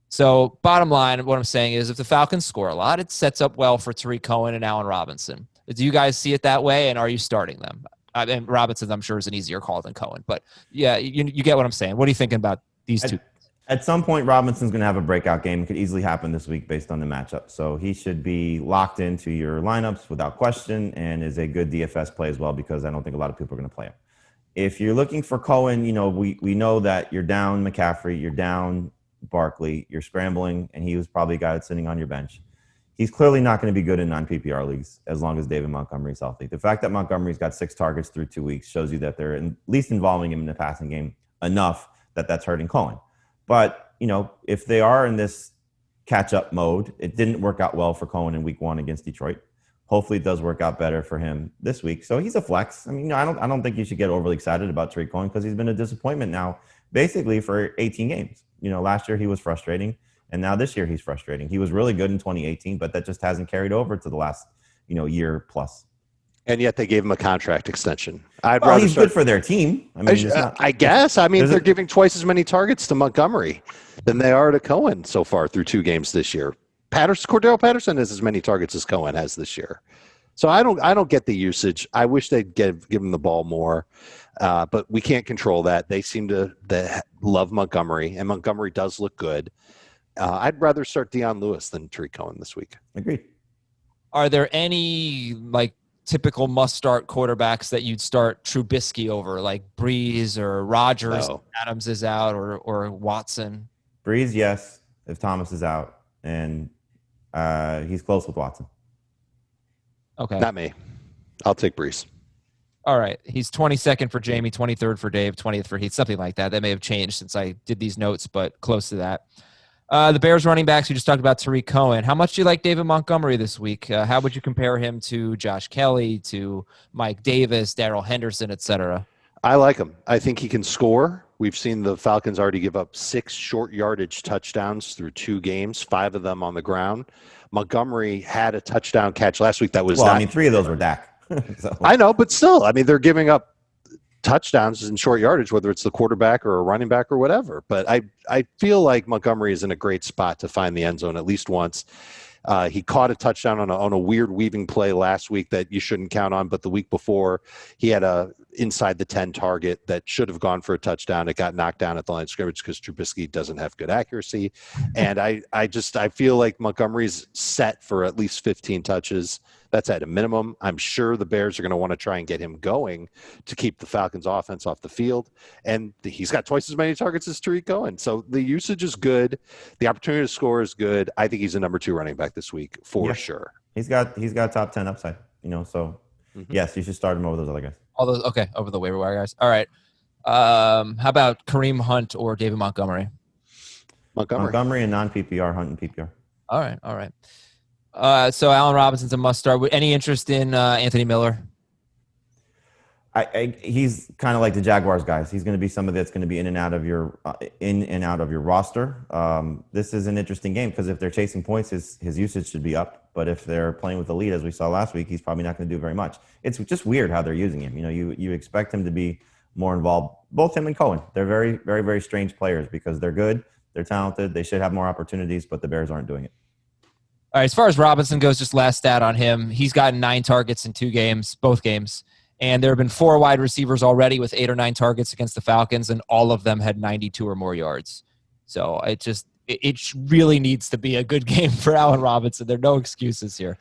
So bottom line, what I'm saying is if the Falcons score a lot, it sets up well for Tariq Cohen and Allen Robinson. Do you guys see it that way, and are you starting them? And Robinson, I'm sure, is an easier call than Cohen. But, yeah, you get what I'm saying. What are you thinking about these 2? At some point, Robinson's going to have a breakout game. It could easily happen this week based on the matchup. So he should be locked into your lineups without question and is a good DFS play as well because I don't think a lot of people are going to play him. If you're looking for Cohen, we know that you're down McCaffrey, you're down Barkley, you're scrambling, and he was probably a guy that's sitting on your bench. He's clearly not going to be good in non-PPR leagues as long as David Montgomery's healthy. The fact that Montgomery's got 6 targets through 2 weeks shows you that they're at least involving him in the passing game enough that that's hurting Cohen. But, if they are in this catch-up mode, it didn't work out well for Cohen in week 1 against Detroit. Hopefully it does work out better for him this week. So he's a flex. I mean, I don't think you should get overly excited about Tariq Cohen because he's been a disappointment now basically for 18 games. Last year he was frustrating. And now this year he's frustrating. He was really good in 2018, but that just hasn't carried over to the last, year plus. And yet they gave him a contract extension. He's good for their team. I mean, I guess. I mean, they're giving twice as many targets to Montgomery than they are to Cohen so far through 2 games this year. Cordell Patterson has as many targets as Cohen has this year. So I don't get the usage. I wish they'd give him the ball more, but we can't control that. They seem to love Montgomery, and Montgomery does look good. I'd rather start Dion Lewis than Tariq Cohen this week. Agreed. Are there any typical must-start quarterbacks that you'd start Trubisky over, like Breeze or Rodgers? No. Adams is out, or Watson? Breeze, yes, if Thomas is out, and he's close with Watson. Okay. Not me. I'll take Breeze. All right. He's 22nd for Jamie, 23rd for Dave, 20th for Heath, something like that. That may have changed since I did these notes, but close to that. The Bears running backs, we just talked about Tariq Cohen. How much do you like David Montgomery this week? How would you compare him to Josh Kelly, to Mike Davis, Darrell Henderson, etc.? I like him. I think he can score. We've seen the Falcons already give up 6 short yardage touchdowns through 2 games, 5 of them on the ground. Montgomery had a touchdown catch last week that was 3 of those were Dak. So. I know, but still, I mean, they're giving up touchdowns in short yardage, whether it's the quarterback or a running back or whatever. But I feel like Montgomery is in a great spot to find the end zone at least once. He caught a touchdown on a weird weaving play last week that you shouldn't count on, but the week before he had a inside the 10 target that should have gone for a touchdown. It got knocked down at the line of scrimmage because Trubisky doesn't have good accuracy. And I feel like Montgomery's set for at least 15 touches. That's at a minimum. I'm sure the Bears are going to want to try and get him going to keep the Falcons offense off the field. And he's got twice as many targets as Tariq Cohen. So the usage is good. The opportunity to score is good. I think he's a number 2 running back this week for sure. He's got top 10 upside, so yes, you should start him over those other guys. All those, okay, over the waiver wire guys. All right. How about Kareem Hunt or David Montgomery? Montgomery and non-PPR, Hunt and PPR. All right. So Allen Robinson's a must-start. Any interest in Anthony Miller? He's kind of like the Jaguars guys. He's going to be somebody that's going to be in and out of your roster. This is an interesting game because if they're chasing points, his usage should be up. But if they're playing with the lead, as we saw last week, he's probably not going to do very much. It's just weird how they're using him. You expect him to be more involved. Both him and Cohen, they're very, very, very strange players because they're good, they're talented, they should have more opportunities, but the Bears aren't doing it. All right, as far as Robinson goes, just last stat on him, he's gotten 9 targets in 2 games, both games. And there have been 4 wide receivers already with 8 or 9 targets against the Falcons, and all of them had 92 or more yards. So it really needs to be a good game for Allen Robinson. There are no excuses here.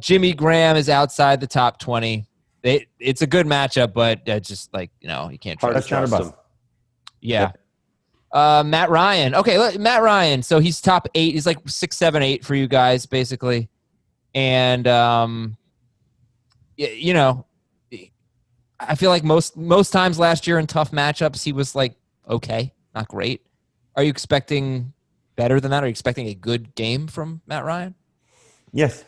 Jimmy Graham is outside the top 20. It's a good matchup, but just you can't trust him. Yeah. Matt Ryan. Okay, Matt Ryan. So he's top 8. He's like 6, 7, 8 for you guys, basically. And, I feel like most times last year in tough matchups, he was okay, not great. Are you expecting better than that? Are you expecting a good game from Matt Ryan? Yes.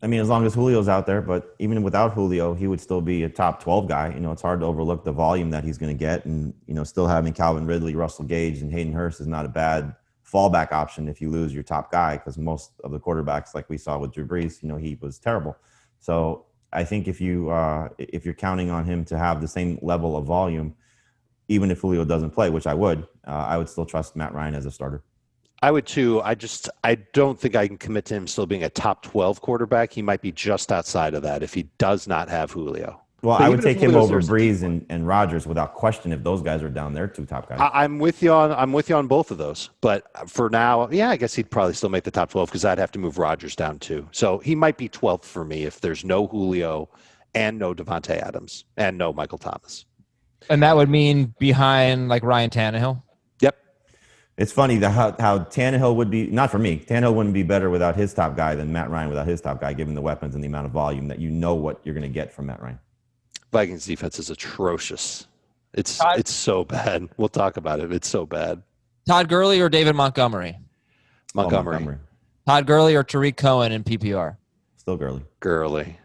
I mean, as long as Julio's out there, but even without Julio, he would still be a top 12 guy. It's hard to overlook the volume that he's going to get. And, still having Calvin Ridley, Russell Gage, and Hayden Hurst is not a bad fallback option if you lose your top guy, because most of the quarterbacks, like we saw with Drew Brees, he was terrible. So I think if you're counting on him to have the same level of volume, even if Julio doesn't play, which I would still trust Matt Ryan as a starter. I would too. I don't think I can commit to him still being a top 12 quarterback. He might be just outside of that if he does not have Julio. Well, I would take him over Breeze and Rodgers without question if those guys are down there, 2 top guys. I'm with you on both of those. But for now, I guess he'd probably still make the top 12 because I'd have to move Rodgers down too. So he might be 12th for me if there's no Julio and no Devontae Adams and no Michael Thomas. And that would mean behind Ryan Tannehill? Yep. It's funny how Tannehill would be, not for me, Tannehill wouldn't be better without his top guy than Matt Ryan without his top guy, given the weapons and the amount of volume that what you're going to get from Matt Ryan. Vikings defense is atrocious. It's so bad. We'll talk about it. It's so bad. Todd Gurley or David Montgomery? Montgomery. Todd Gurley or Tariq Cohen in PPR? Still Gurley.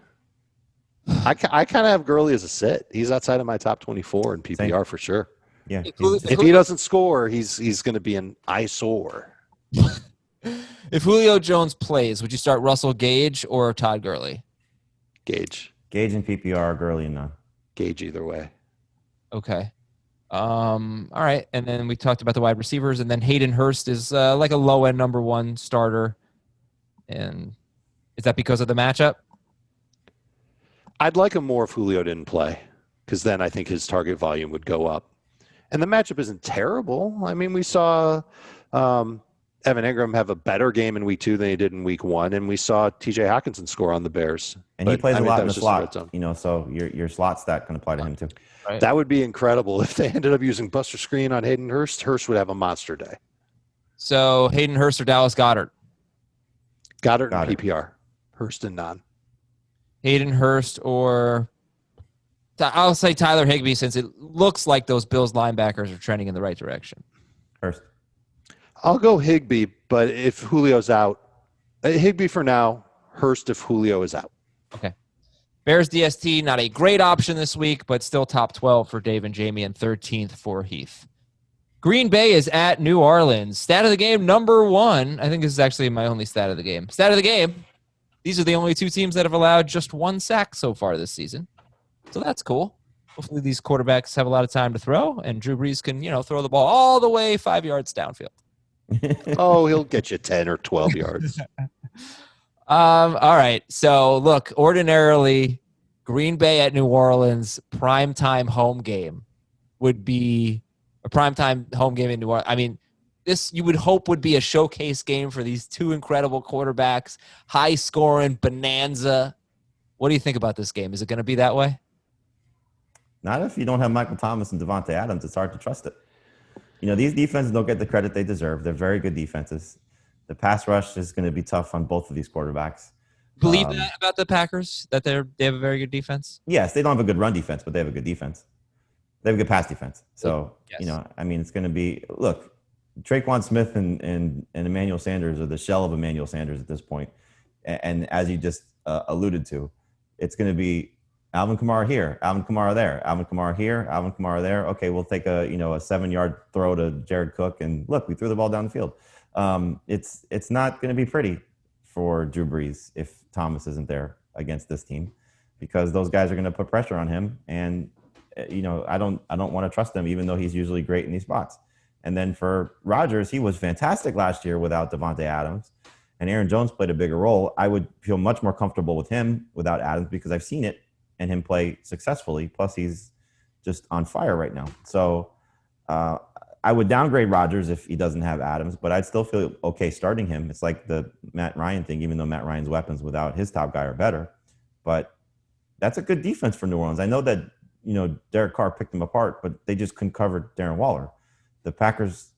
I kind of have Gurley as a sit. He's outside of my top 24 in PPR. Same. For sure. Yeah. If he doesn't score, he's going to be an eyesore. If Julio Jones plays, would you start Russell Gage or Todd Gurley? Gage and PPR, Gurley and none. Gage either way. Okay. All right. And then we talked about the wide receivers, and then Hayden Hurst is like a low end number one starter. And is that because of the matchup? I'd like him more if Julio didn't play, because then I think his target volume would go up. And the matchup isn't terrible. I mean, we saw Evan Ingram have a better game in week 2 than he did in week 1, and we saw TJ Hockenson score on the Bears. And he plays a lot in the slot, so your slot stat can apply to him too. Right. That would be incredible if they ended up using Buster Screen on Hayden Hurst. Hurst would have a monster day. So Hayden Hurst or Dallas Goedert? Goddard and PPR. Hurst and non. Hayden Hurst or I'll say Tyler Higbee, since it looks like those Bills linebackers are trending in the right direction. Hurst. I'll go Higbee, but if Julio's out, Higbee for now, Hurst if Julio is out. Okay. Bears DST, not a great option this week, but still top 12 for Dave and Jamie and 13th for Heath. Green Bay is at New Orleans. Stat of the game, number 1. I think this is actually my only stat of the game. Stat of the game. These are the only 2 teams that have allowed just 1 sack so far this season. So that's cool. Hopefully these quarterbacks have a lot of time to throw, and Drew Brees can, throw the ball all the way 5 yards downfield. Oh, he'll get you 10 or 12 yards. All right. So, look, ordinarily, Green Bay at New Orleans, primetime home game would be a primetime home game in New Orleans. I mean, this you would hope would be a showcase game for these 2 incredible quarterbacks, high-scoring bonanza. What do you think about this game? Is it going to be that way? Not if you don't have Michael Thomas and Devontae Adams. It's hard to trust it. These defenses don't get the credit they deserve. They're very good defenses. The pass rush is going to be tough on both of these quarterbacks. Believe that about the Packers, that they have a very good defense? Yes, they don't have a good run defense, but they have a good defense. They have a good pass defense. So, yes. It's going to be – look, Traquan Smith and Emmanuel Sanders are the shell of Emmanuel Sanders at this point. And as you just alluded to, it's going to be Alvin Kamara here, Alvin Kamara there, Alvin Kamara here, Alvin Kamara there. Okay, we'll take a 7-yard throw to Jared Cook, and look, we threw the ball down the field. It's not going to be pretty for Drew Brees if Thomas isn't there against this team, because those guys are going to put pressure on him, and I don't want to trust him, even though he's usually great in these spots. And then for Rodgers, he was fantastic last year without Devontae Adams, and Aaron Jones played a bigger role. I would feel much more comfortable with him without Adams because I've seen it and him play successfully. Plus, he's just on fire right now. So I would downgrade Rodgers if he doesn't have Adams, but I'd still feel okay starting him. It's like the Matt Ryan thing, even though Matt Ryan's weapons without his top guy are better. But that's a good defense for New Orleans. I know that, Derek Carr picked them apart, but they just couldn't cover Darren Waller. The Packers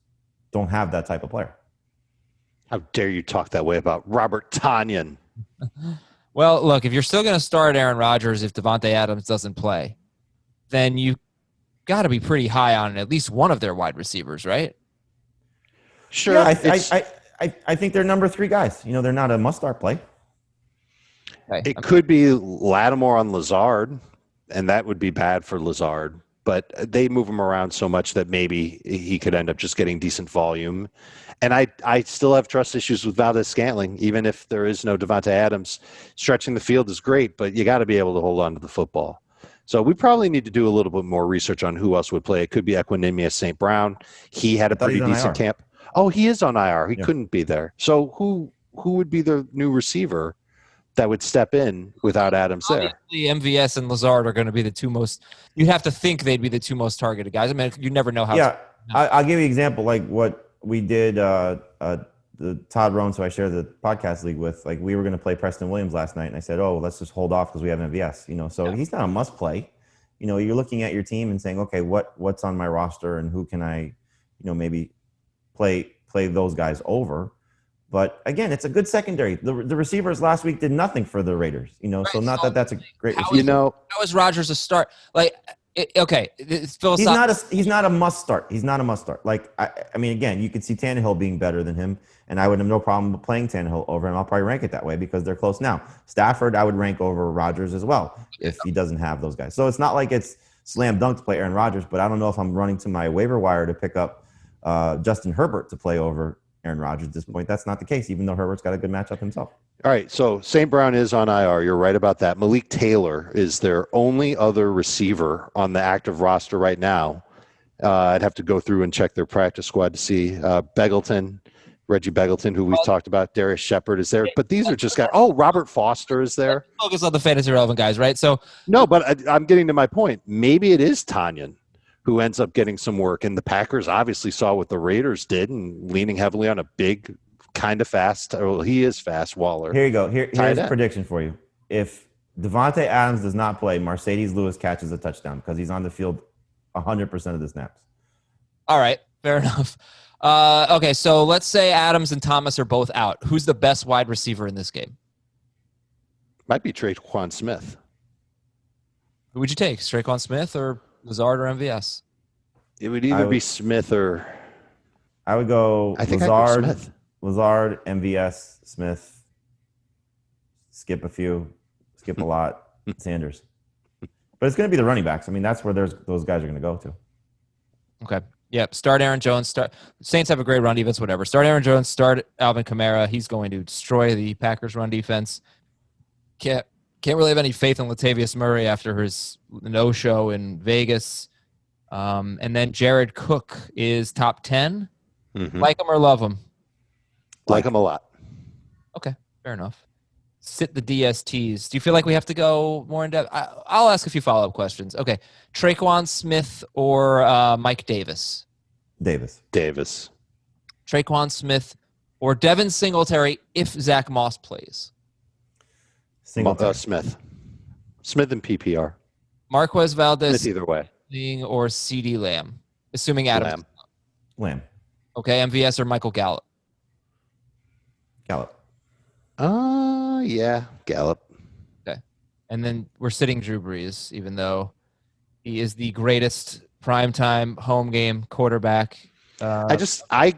don't have that type of player. How dare you talk that way about Robert Tonyan? Well, look, if you're still going to start Aaron Rodgers if Devontae Adams doesn't play, then you got to be pretty high on at least one of their wide receivers, right? Sure. Yeah, I think they're number 3 guys. They're not a must-start play. Okay. It could be Lattimore on Lazard, and that would be bad for Lazard. But they move him around so much that maybe he could end up just getting decent volume. And I still have trust issues with Valdez-Scantling, even if there is no Devontae Adams. Stretching the field is great, but you got to be able to hold on to the football. So we probably need to do a little bit more research on who else would play. It could be Equanimeous St. Brown. He had a pretty decent camp. Oh, he is on IR. He couldn't be there. So who would be the new receiver that would step in without Adams there? Obviously, MVS and Lazard are going to be the 2 most – you'd have to think they'd be the 2 most targeted guys. I mean, you never know how – Yeah, I'll give you an example, like what we did the Todd Rohns, who I share the podcast league with. Like, we were going to play Preston Williams last night, and I said, let's just hold off because we have MVS. So he's not a must play. You're looking at your team and saying, okay, what's on my roster and who can I, maybe play those guys over. But again, it's a good secondary. The receivers last week did nothing for the Raiders, right, so not that that's a great receiver. How is Rodgers a start? Like, it's he's not a must start. He's not a must start. Like, I mean, again, you could see Tannehill being better than him, and I would have no problem playing Tannehill over him. I'll probably rank it that way because they're close now. Stafford, I would rank over Rodgers as well if he doesn't have those guys. So it's not like it's slam dunk to play Aaron Rodgers, but I don't know if I'm running to my waiver wire to pick up Justin Herbert to play over Aaron Rodgers at this point. That's not the case, even though Herbert's got a good matchup himself. All right, so St. Brown is on IR. You're right about that. Malik Taylor is their only other receiver on the active roster right now. I'd have to go through and check their practice squad to see. Reggie Beggleton, who we've talked about. Darius Shepard is there. But these are just guys. Oh, Robert Foster is there. Focus on the fantasy relevant guys, right? So no, but I'm getting to my point. Maybe it is Tanyan who ends up getting some work. And the Packers obviously saw what the Raiders did and leaning heavily on a big, kind of fast. Well, he is fast, Waller. Here you go. Here's a prediction for you. If Devontae Adams does not play, Mercedes Lewis catches a touchdown because he's on the field 100% of the snaps. All right, fair enough. Okay, so let's say Adams and Thomas are both out. Who's the best wide receiver in this game? Might be Traquan Smith. Who would you take, Traquan Smith or Lazard or MVS? It would either be Smith or... I would go Lazard, MVS, Smith, skip a lot, Sanders. But it's going to be the running backs. I mean, that's where those guys are going to go to. Okay. Yep. Start Aaron Jones. Saints have a great run defense, whatever. Start Aaron Jones. Start Alvin Kamara. He's going to destroy the Packers' run defense. Can't really have any faith in Latavius Murray after his no-show in Vegas. And then Jared Cook is top 10. Mm-hmm. Like him or love him? Like him a lot. Okay. Fair enough. Sit the DSTs. Do you feel like we have to go more in depth? I'll ask a few follow-up questions. Okay. Traquan Smith or Mike Davis? Davis. Traquan Smith or Devin Singletary if Zach Moss plays? Smith. Smith and PPR. Marquez Valdez. Smith either way. Or CD Lamb, assuming Adams. Lamb. Okay. MVS or Michael Gallup? Gallup. Yeah, Gallup. Okay. And then we're sitting Drew Brees, even though he is the greatest primetime home game quarterback. I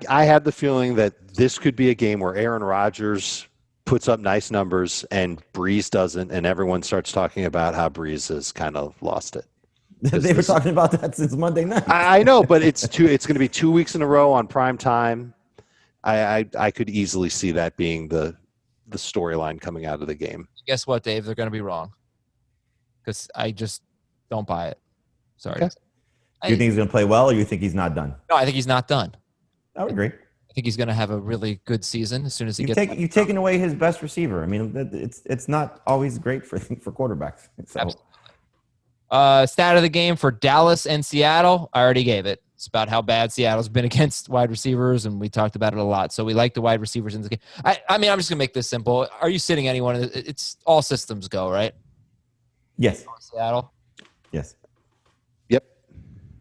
had the feeling that this could be a game where Aaron Rodgers puts up nice numbers and Brees doesn't, and everyone starts talking about how Brees has kind of lost it. They were talking about that since Monday night. I know, but it's going to be 2 weeks in a row on prime time. I could easily see that being the storyline coming out of the game. Guess what, Dave? They're going to be wrong because I just don't buy it. Sorry. Okay. Do you think he's going to play well, or you think he's not done? No, I think he's not done. I would agree. I think he's going to have a really good season as soon as you've taken away his best receiver. I mean, it's not always great for quarterbacks. So. Absolutely. Stat of the game for Dallas and Seattle. I already gave it. It's about how bad Seattle's been against wide receivers, and we talked about it a lot. So we like the wide receivers in the game. I mean, I'm just going to make this simple. Are you sitting anyone? It's all systems go, right? Yes. Seattle? Yes. Yep.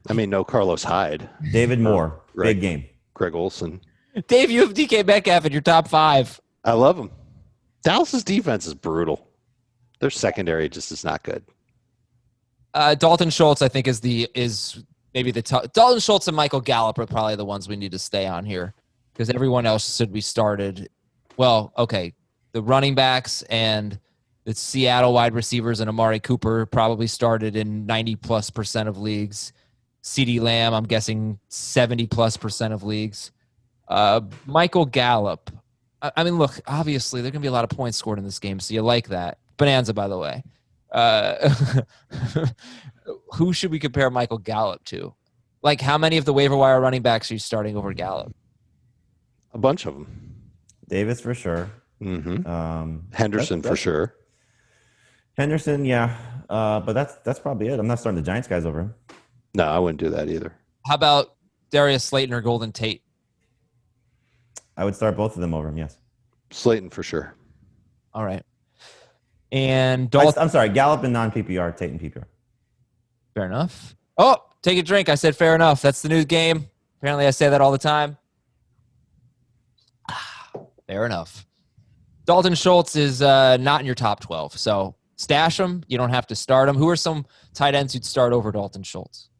I mean, no Carlos Hyde. David Moore. Big game. Greg Olsen. Dave, you have DK Metcalf in your top 5. I love him. Dallas's defense is brutal. Their secondary just is not good. Dalton Schultz, I think, is maybe the top. Dalton Schultz and Michael Gallup are probably the ones we need to stay on here because everyone else should be started. Well, okay, the running backs and the Seattle wide receivers and Amari Cooper probably started in 90+% of leagues. CeeDee Lamb, I'm guessing 70+% of leagues. Michael Gallup. I mean, look, obviously there are going to be a lot of points scored in this game, so you like that. Bonanza, by the way. Who should we compare Michael Gallup to? Like, how many of the waiver wire running backs are you starting over Gallup? A bunch of them. Davis for sure. Mm-hmm. Henderson for sure. Henderson, yeah. But that's probably it. I'm not starting the Giants guys over him. No, I wouldn't do that either. How about Darius Slayton or Golden Tate? I would start both of them over him, yes. Slayton for sure. All right. And Dalton. I'm sorry, Gallup and non-PPR, Tate and PPR. Fair enough. Oh, take a drink. I said fair enough. That's the new game. Apparently I say that all the time. Fair enough. Dalton Schultz is not in your top 12, so stash him. You don't have to start him. Who are some tight ends you'd start over Dalton Schultz?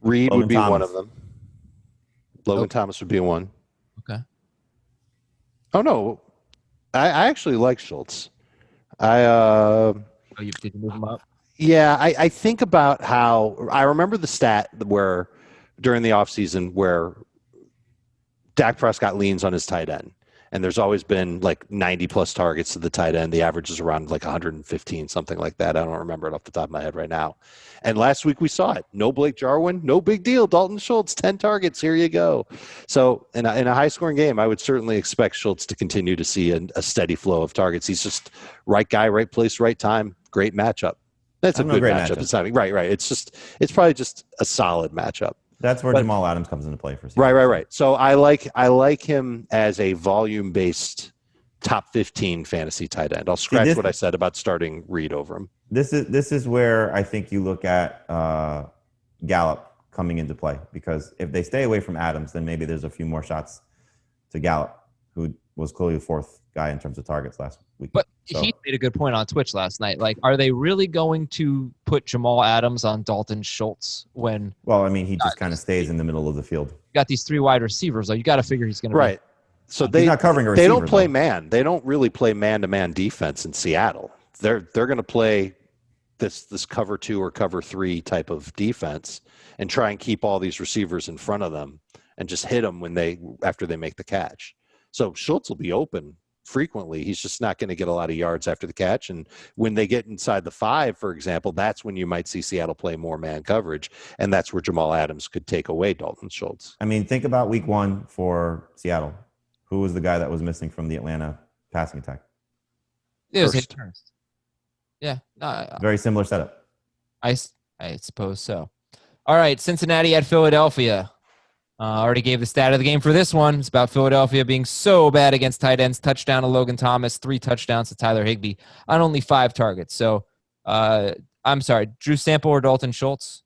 Reed would be one of them. Logan Thomas would be one. Okay. Oh, no. I actually like Schultz. Did you move him up? Yeah, I think about how – I remember the stat where during the offseason where Dak Prescott leans on his tight end. And there's always been like 90 plus targets to the tight end. The average is around like 115, something like that. I don't remember it off the top of my head right now. And last week we saw it. No Blake Jarwin, no big deal. Dalton Schultz, 10 targets. Here you go. So in a high scoring game, I would certainly expect Schultz to continue to see a steady flow of targets. He's just right guy, right place, right time. Great matchup. That's a good matchup. It's not, right. It's probably just a solid matchup. That's where Jamal Adams comes into play for Seahawks. Right. So I like him as a volume-based top 15 fantasy tight end. I'll scratch what I said about starting Reed over him. This is where I think you look at Gallup coming into play, because if they stay away from Adams, then maybe there's a few more shots to Gallup, who was clearly the fourth guy in terms of targets last week. But he made a good point on Twitch last night. Like, are they really going to put Jamal Adams on Dalton Schultz when? Well, I mean, he just kind of stays in the middle of the field. You got these 3 wide receivers, though. You got to figure he's going to right. So he's not covering a receiver. They don't play man. They don't really play man-to-man defense in Seattle. They're going to play this cover 2 or cover 3 type of defense and try and keep all these receivers in front of them and just hit them after they make the catch. So Schultz will be open frequently. He's just not going to get a lot of yards after the catch. And when they get inside the 5, for example, that's when you might see Seattle play more man coverage. And that's where Jamal Adams could take away Dalton Schultz. I mean, think about week 1 for Seattle. Who was the guy that was missing from the Atlanta passing attack? It was Hurst. Yeah. Very similar setup. I suppose so. All right. Cincinnati at Philadelphia. Already gave the stat of the game for this one. It's about Philadelphia being so bad against tight ends. Touchdown to Logan Thomas, 3 touchdowns to Tyler Higbee on only 5 targets. So, I'm sorry, Drew Sample or Dalton Schultz?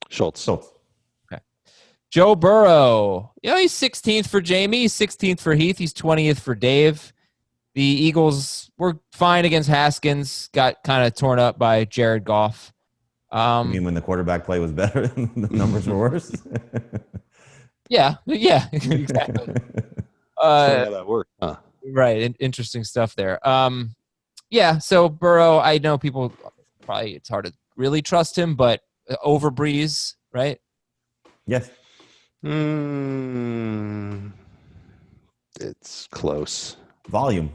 Schultz. Okay. Joe Burrow. He's 16th for Jamie. He's 16th for Heath. He's 20th for Dave. The Eagles were fine against Haskins. Got kind of torn up by Jared Goff. You mean when the quarterback play was better and the numbers were worse? Yeah, exactly. How that worked, huh? Right, interesting stuff there. So Burrow, I know people probably, it's hard to really trust him, but over Breeze, right? Yes. It's close. Volume.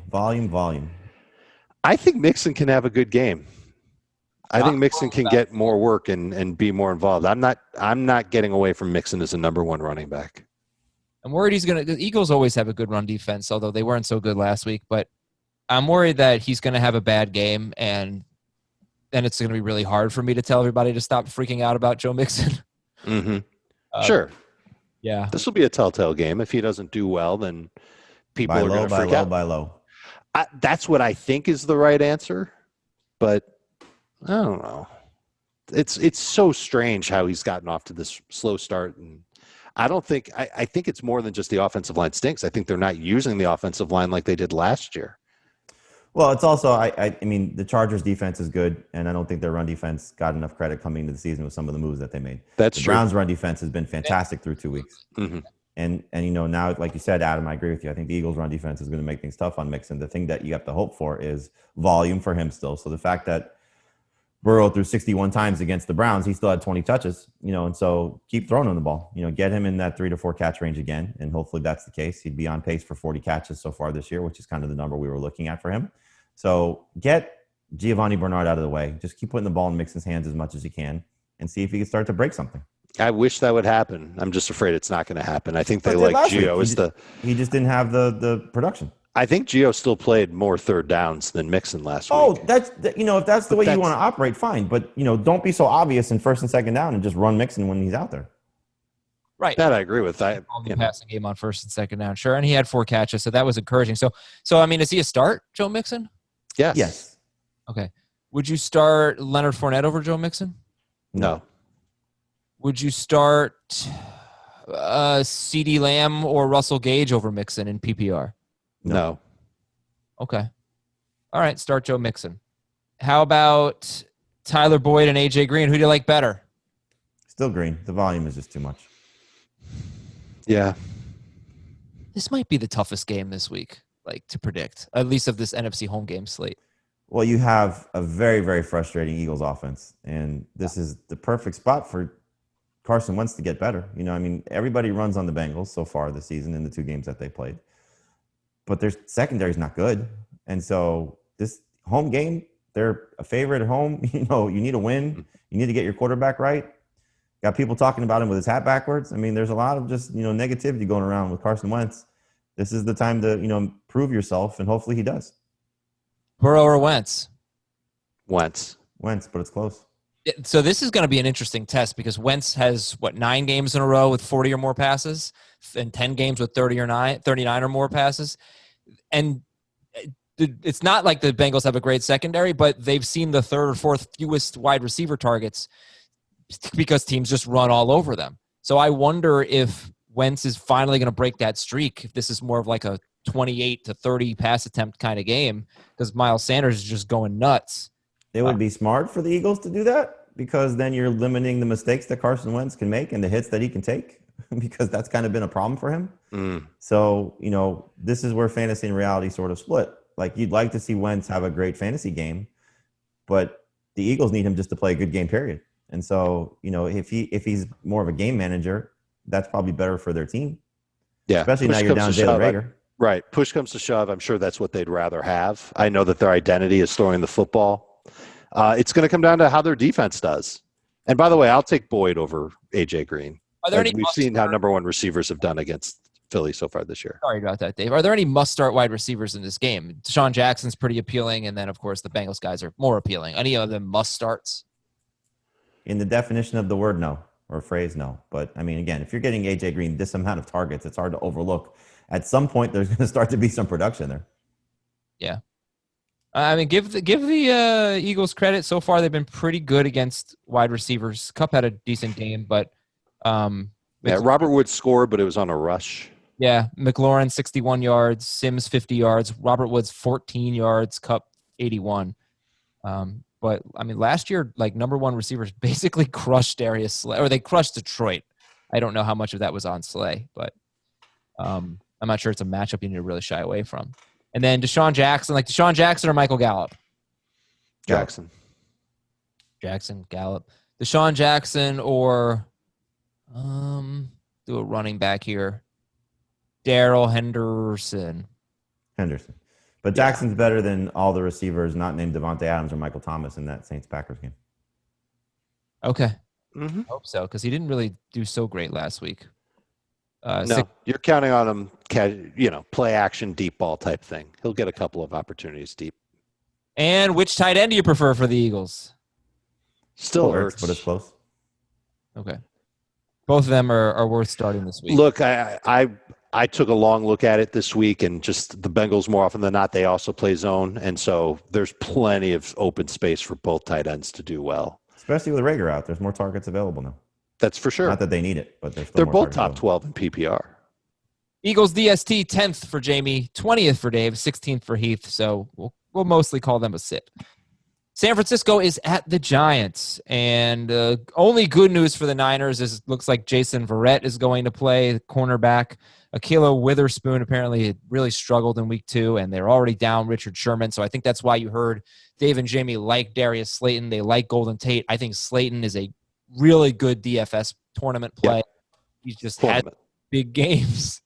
I think Mixon can have a good game. I think Mixon can get more work and be more involved. I'm not getting away from Mixon as a number 1 running back. I'm worried the Eagles always have a good run defense, although they weren't so good last week, but I'm worried that he's going to have a bad game, and then it's going to be really hard for me to tell everybody to stop freaking out about Joe Mixon. Mm-hmm. Sure. Yeah. This will be a telltale game. If he doesn't do well, then people are going to freak out. Buy low. That's what I think is the right answer, but I don't know. It's so strange how he's gotten off to this slow start, and I think it's more than just the offensive line stinks. I think they're not using the offensive line like they did last year. Well, it's also I mean the Chargers defense is good, and I don't think their run defense got enough credit coming into the season with some of the moves that they made. That's the true. Browns' run defense has been fantastic through 2 weeks. Mm-hmm. And now, like you said, Adam, I agree with you. I think the Eagles' run defense is going to make things tough on Mixon. The thing that you have to hope for is volume for him still. So the fact that Burrow threw 61 times against the Browns, he still had 20 touches, and so keep throwing him the ball. Get him in that 3 to 4 catch range again, and hopefully that's the case. He'd be on pace for 40 catches so far this year, which is kind of the number we were looking at for him. So get Giovanni Bernard out of the way. Just keep putting the ball in Mixon's hands as much as you can and see if he can start to break something. I wish that would happen. I'm just afraid it's not going to I think they like Gio he just didn't have the production. I think Gio still played more third downs than Mixon last week. Oh, if that's the way you want to operate, fine. But, don't be so obvious in first and second down and just run Mixon when he's out there. Right. That I agree with. The passing game on first and second down. Sure. And he had 4 catches, so that was encouraging. So I mean, is he a start, Joe Mixon? Yes. Okay. Would you start Leonard Fournette over Joe Mixon? No. Would you start CeeDee Lamb or Russell Gage over Mixon in PPR? No. Okay. All right. Start Joe Mixon. How about Tyler Boyd and AJ Green? Who do you like better? Still Green. The volume is just too much. Yeah. This might be the toughest game this week, to predict, at least of this NFC home game slate. Well, you have a very, very frustrating Eagles offense, and this is the perfect spot for Carson Wentz to get better. I mean, everybody runs on the Bengals so far this season in the 2 games that they played. But their secondary is not good. And so this home game, they're a favorite at home. You need a win. You need to get your quarterback right. Got people talking about him with his hat backwards. I mean, there's a lot of just, negativity going around with Carson Wentz. This is the time to, prove yourself, and hopefully he does. Burrow or Wentz? Wentz, but it's close. So this is going to be an interesting test because Wentz has, 9 games in a row with 40 or more passes and 10 games with 39 or more passes. And it's not like the Bengals have a great secondary, but they've seen the 3rd or 4th fewest wide receiver targets because teams just run all over them. So I wonder if Wentz is finally going to break that streak, if this is more of like a 28 to 30 pass attempt kind of game, because Miles Sanders is just going nuts. It would be smart for the Eagles to do that, because then you're limiting the mistakes that Carson Wentz can make and the hits that he can take, because that's kind of been a problem for him. So, this is where fantasy and reality sort of split. Like, you'd like to see Wentz have a great fantasy game, but the Eagles need him just to play a good game, period. And so, if he's more of a game manager, that's probably better for their team. Yeah. Especially now you're down Jalen Reagor. Right. Push comes to shove. I'm sure that's what they'd rather have. I know that their identity is throwing the football. It's going to come down to how their defense does. And by the way, I'll take Boyd over AJ Green. We've seen how number 1 receivers have done against Philly so far this year. Sorry about that, Dave. Are there any must-start wide receivers in this game? Deshaun Jackson's pretty appealing, and then, of course, the Bengals guys are more appealing. Any of them must-starts? In the definition of the word, no, or phrase, no. But, I mean, again, if you're getting A.J. Green this amount of targets, it's hard to overlook. At some point, there's going to start to be some production there. Yeah. I mean, give the Eagles credit. So far, they've been pretty good against wide receivers. Kupp had a decent game, but Robert Woods scored, but it was on a rush. Yeah, McLaurin 61 yards, Sims 50 yards, Robert Woods 14 yards, Kupp 81. But I mean, last year, number 1 receivers basically crushed Darius Slay, or they crushed Detroit. I don't know how much of that was on Slay, but I'm not sure it's a matchup you need to really shy away from. And then Deshaun Jackson or Michael Gallup? Jackson, Gallup. Deshaun Jackson or do a running back here. Darrell Henderson. But Jackson's better than all the receivers not named Devontae Adams or Michael Thomas in that Saints-Packers game. Okay. Mm-hmm. I hope so, because he didn't really do so great last week. No, you're counting on him, play action, deep ball type thing. He'll get a couple of opportunities deep. And which tight end do you prefer for the Eagles? Still hurts, but it's close. Okay. Both of them are worth starting this week. Look, I took a long look at it this week, and just the Bengals, more often than not, they also play zone. And so there's plenty of open space for both tight ends to do well. Especially with Reagor out. There's more targets available now. That's for sure. Not that they need it, but they're both top 12 in PPR. Eagles DST, 10th for Jamie, 20th for Dave, 16th for Heath. So we'll mostly call them a sit. San Francisco is at the Giants, and only good news for the Niners is it looks like Jason Verrett is going to play, the cornerback. Ahkello Witherspoon apparently really struggled in week 2, and they're already down Richard Sherman, so I think that's why you heard Dave and Jamie like Darius Slayton. They like Golden Tate. I think Slayton is a really good DFS tournament play. Yep. He's just had big games.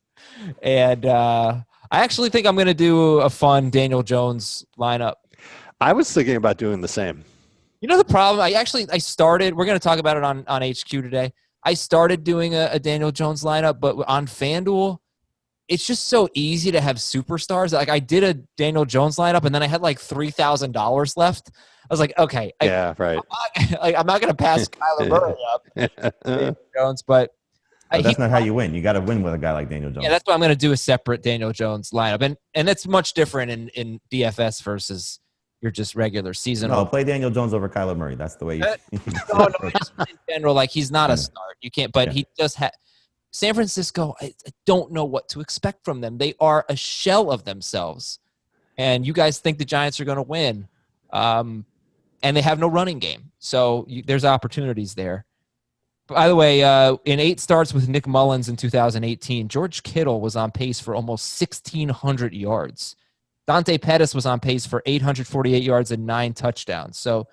And I actually think I'm going to do a fun Daniel Jones lineup. I was thinking about doing the same. You know the problem? I started, we're going to talk about it on HQ today. I started doing a Daniel Jones lineup, but on FanDuel, it's just so easy to have superstars. Like, I did a Daniel Jones lineup, and then I had like $3,000 left. I was like, okay. Right. I'm not going to pass Kyler Murray up. Daniel Jones, but that's not how you win. You got to win with a guy like Daniel Jones. Yeah, that's why I'm going to do a separate Daniel Jones lineup. And it's much different in DFS versus your just regular season. No, play Daniel Jones over Kyler Murray. That's the way you no, just in general, like, he's not a start. You can't, but he just had San Francisco. I don't know what to expect from them. They are a shell of themselves. And you guys think the Giants are going to win. And they have no running game. So there's opportunities there. By the way, in 8 starts with Nick Mullins in 2018, George Kittle was on pace for almost 1,600 yards. Dante Pettis was on pace for 848 yards and 9 touchdowns. So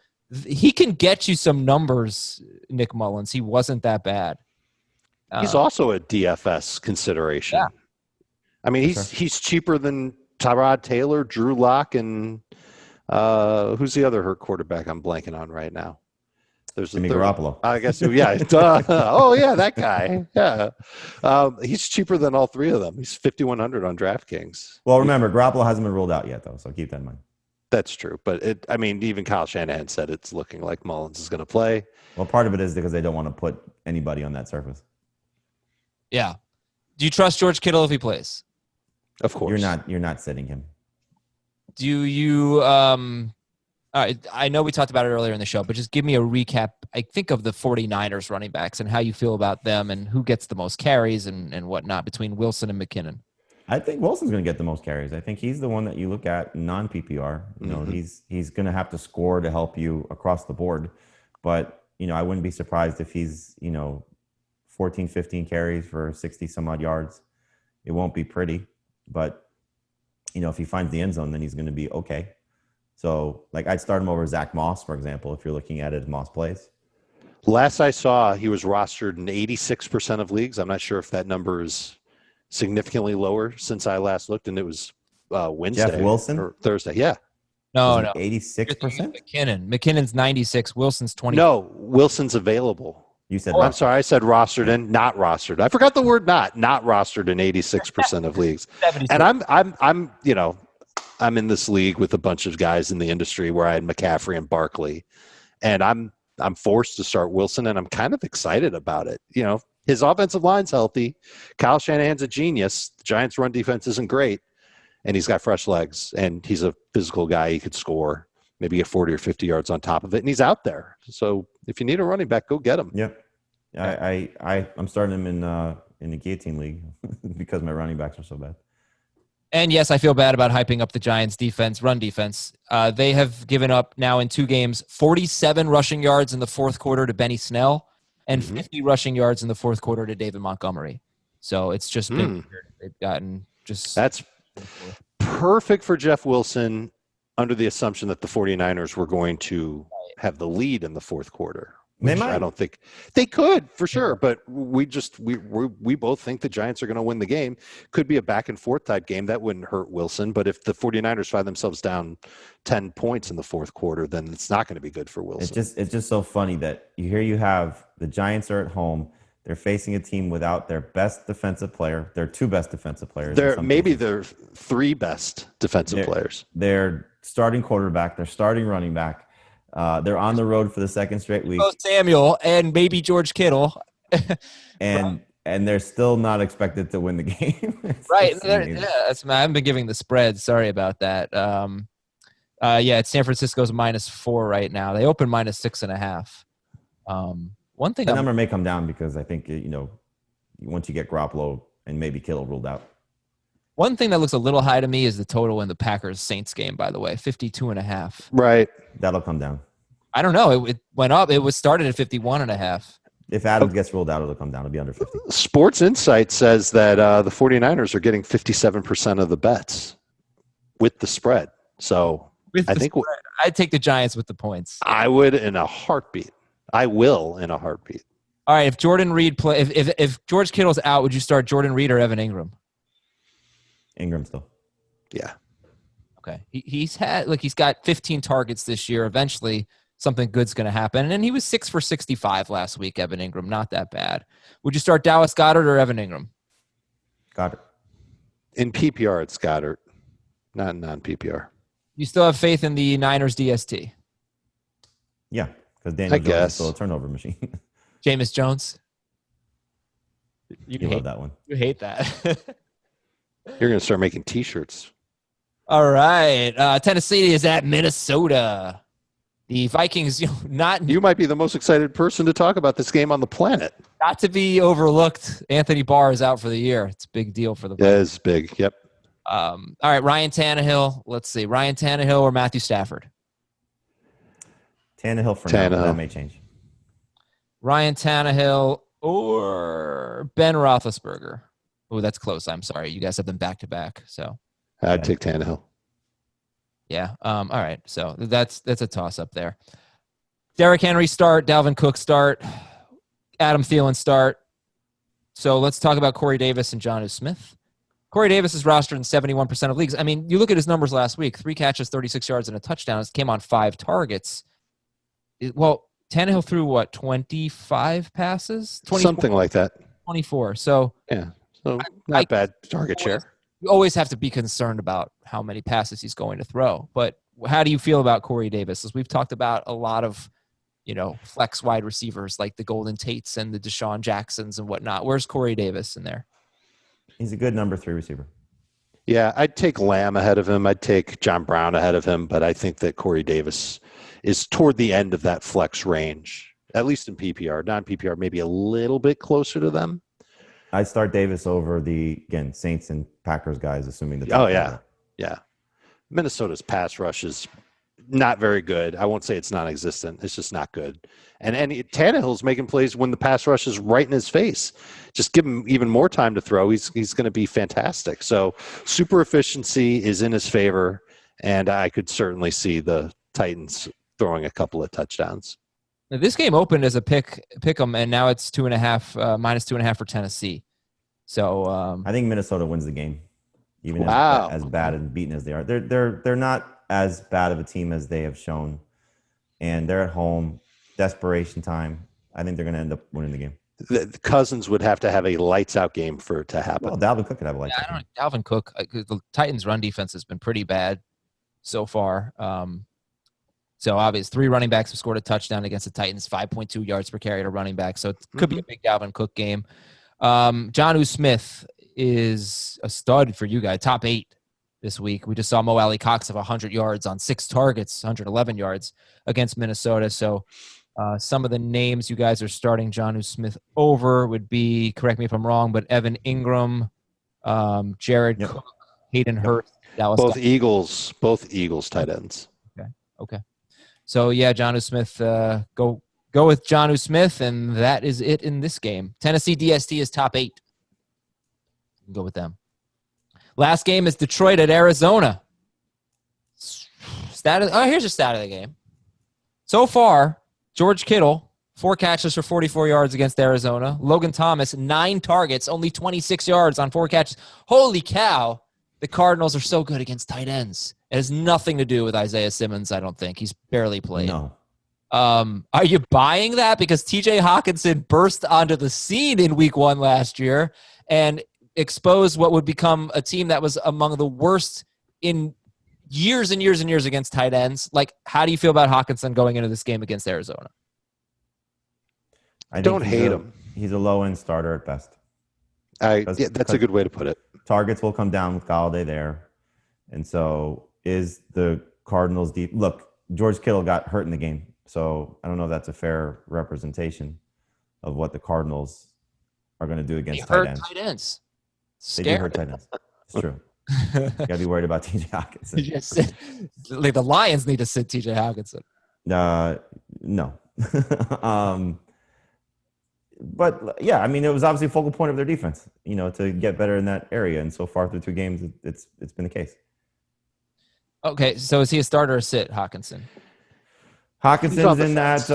he can get you some numbers, Nick Mullins. He wasn't that bad. He's also a DFS consideration. Yeah. I mean, he's cheaper than Tyrod Taylor, Drew Lock, and who's the other hurt quarterback I'm blanking on right now? There's Jimmy Garoppolo. I guess, yeah. Oh, yeah, that guy. Yeah. He's cheaper than all three of them. He's 5,100 on DraftKings. Well, remember, Garoppolo hasn't been ruled out yet, though, so keep that in mind. That's true. But, even Kyle Shanahan said it's looking like Mullins is going to play. Well, part of it is because they don't want to put anybody on that surface. Yeah. Do you trust George Kittle if he plays? Of course. You're not sitting him. Do you I know we talked about it earlier in the show, but just give me a recap, I think, of the 49ers running backs and how you feel about them and who gets the most carries and whatnot between Wilson and McKinnon. I think Wilson's going to get the most carries. I think he's the one that you look at non-PPR. You know, he's going to have to score to help you across the board. But, I wouldn't be surprised if he's, 14, 15 carries for 60 some odd yards. It won't be pretty, but, if he finds the end zone, then he's going to be okay. So, I'd start him over Zach Moss, for example, if you're looking at it as Moss plays. Last I saw, he was rostered in 86% of leagues. I'm not sure if that number is significantly lower since I last looked, and it was Wednesday. Jeff Wilson? Or Thursday, yeah. No. 86%? McKinnon. McKinnon's 96. Wilson's 20. No, Wilson's available. You said I'm sorry, I said rostered and not rostered. I forgot the word not rostered in 86% of leagues. 76. And I'm in this league with a bunch of guys in the industry where I had McCaffrey and Barkley, and I'm forced to start Wilson, and I'm kind of excited about it. His offensive line's healthy. Kyle Shanahan's a genius. The Giants' run defense isn't great, and he's got fresh legs, and he's a physical guy. He could score, maybe get 40 or 50 yards on top of it, and he's out there. So if you need a running back, go get him. Yeah. I'm starting him in the guillotine league because my running backs are so bad. And yes, I feel bad about hyping up the Giants' run defense. They have given up now in 2 games 47 rushing yards in the fourth quarter to Benny Snell and 50 rushing yards in the fourth quarter to David Montgomery. So it's just been weird. They've gotten just... That's perfect for Jeff Wilson under the assumption that the 49ers were going to have the lead in the fourth quarter. They might. I don't think they could for sure, but we both think the Giants are going to win the game. Could be a back and forth type game. That wouldn't hurt Wilson, but if the 49ers find themselves down 10 points in the fourth quarter, then it's not going to be good for Wilson. It's just so funny that you have the Giants are at home. They're facing a team without their best defensive player. Their 2 best defensive players. Their 3 best defensive players. Their starting quarterback, their starting running back. They're on the road for the second straight week. Samuel and maybe George Kittle. and they're still not expected to win the game. Right. I haven't been giving the spread. Sorry about that. It's San Francisco's -4 right now. They open -6.5. One thing the number may come down because I think, once you get Garoppolo and maybe Kittle ruled out. One thing that looks a little high to me is the total in the Packers-Saints game, by the way, 52.5. Right. That'll come down. I don't know. It went up. It was started at 51.5. If Adams gets ruled out, it'll come down. It'll be under 50. Sports Insight says that the 49ers are getting 57% of the bets with the spread. So I'd take the Giants with the points. I would in a heartbeat. I will in a heartbeat. All right. If Jordan Reed if George Kittle's out, would you start Jordan Reed or Evan Ingram? Ingram still. Yeah. Okay. He's got 15 targets this year. Eventually something good's going to happen. And he was 6 for 65 last week, Evan Ingram. Not that bad. Would you start Dallas Goedert or Evan Ingram? Goedert. In PPR, it's Goedert, not in non-PPR. You still have faith in the Niners DST? Yeah, because Daniel Jones is still a turnover machine. Jameis Jones? You love that one. You hate that. You're going to start making T-shirts. All right. Tennessee is at Minnesota. The Vikings, You might be the most excited person to talk about this game on the planet. Not to be overlooked. Anthony Barr is out for the year. It's a big deal for the Vikings. Yeah, it's big. Yep. All right. Ryan Tannehill. Let's see. Ryan Tannehill or Matthew Stafford? Tannehill for now. That may change. Ryan Tannehill or Ben Roethlisberger? Oh, that's close. I'm sorry. You guys have them back-to-back. So I'd take Tannehill. Yeah. All right. So that's a toss-up there. Derrick Henry start, Dalvin Cook start, Adam Thielen start. So let's talk about Corey Davis and Jonnu Smith. Corey Davis is rostered in 71% of leagues. I mean, you look at his numbers last week, 3 catches, 36 yards, and a touchdown. It came on 5 targets. Tannehill threw, 25 passes? 24, something like that. 24. So, yeah, so not bad target share. You always have to be concerned about how many passes he's going to throw. But how do you feel about Corey Davis? As we've talked about a lot of, flex wide receivers like the Golden Tates and the Deshaun Jacksons and whatnot. Where's Corey Davis in there? He's a good number 3 receiver. Yeah, I'd take Lamb ahead of him. I'd take John Brown ahead of him, but I think that Corey Davis is toward the end of that flex range, at least in PPR. Non-PPR, maybe a little bit closer to them. I'd start Davis over the Saints and Packers guys, assuming that. Oh, yeah. Minnesota's pass rush is not very good. I won't say it's non-existent. It's just not good. And Tannehill's making plays when the pass rush is right in his face. Just give him even more time to throw. He's going to be fantastic. So super efficiency is in his favor, and I could certainly see the Titans throwing a couple of touchdowns. Now, this game opened as a pick 'em, and now it's minus 2.5 for Tennessee. So I think Minnesota wins the game, even as bad and beaten as they are. They're not as bad of a team as they have shown, and they're at home. Desperation time. I think they're going to end up winning the game. The Cousins would have to have a lights-out game for it to happen. Well, Dalvin Cook could have a lights-out game. Dalvin Cook, the Titans' run defense has been pretty bad so far. So obviously, 3 running backs have scored a touchdown against the Titans, 5.2 yards per carry to running back. So it could be a big Dalvin Cook game. Jonnu Smith is a stud for you guys, top 8 this week. We just saw Mo Alley Cox have 100 yards on 6 targets, 111 yards against Minnesota. So some of the names you guys are starting Jonnu Smith over would be, correct me if I'm wrong, but Evan Ingram, Jared Cook, Hayden Hurst, Dallas. Both Eagles tight ends. Okay. So yeah, Jonnu Smith, go with Jonnu Smith, and that is it in this game. Tennessee DST is top 8. Go with them. Last game is Detroit at Arizona. Here's your stat of the game. So far, George Kittle, 4 catches for 44 yards against Arizona. Logan Thomas, 9 targets, only 26 yards on 4 catches. Holy cow. The Cardinals are so good against tight ends. It has nothing to do with Isaiah Simmons, I don't think. He's barely played. No. Are you buying that? Because TJ Hawkinson burst onto the scene in week 1 last year and exposed what would become a team that was among the worst in years and years and years against tight ends. Like, how do you feel about Hawkinson going into this game against Arizona? I don't hate him. He's a low-end starter at best. That's a good way to put it. Targets will come down with Galladay there. And so is the Cardinals deep. Look, George Kittle got hurt in the game. So I don't know if that's a fair representation of what the Cardinals are going to do against tight ends. They do hurt tight ends. It's true. You got to be worried about TJ Hawkinson. The Lions need to sit TJ Hawkinson. No. But yeah, I mean, it was obviously a focal point of their defense, to get better in that area. And so far through 2 games, it's been the case. Okay, so is he a starter or sit, Hawkinson? Hawkinson's in that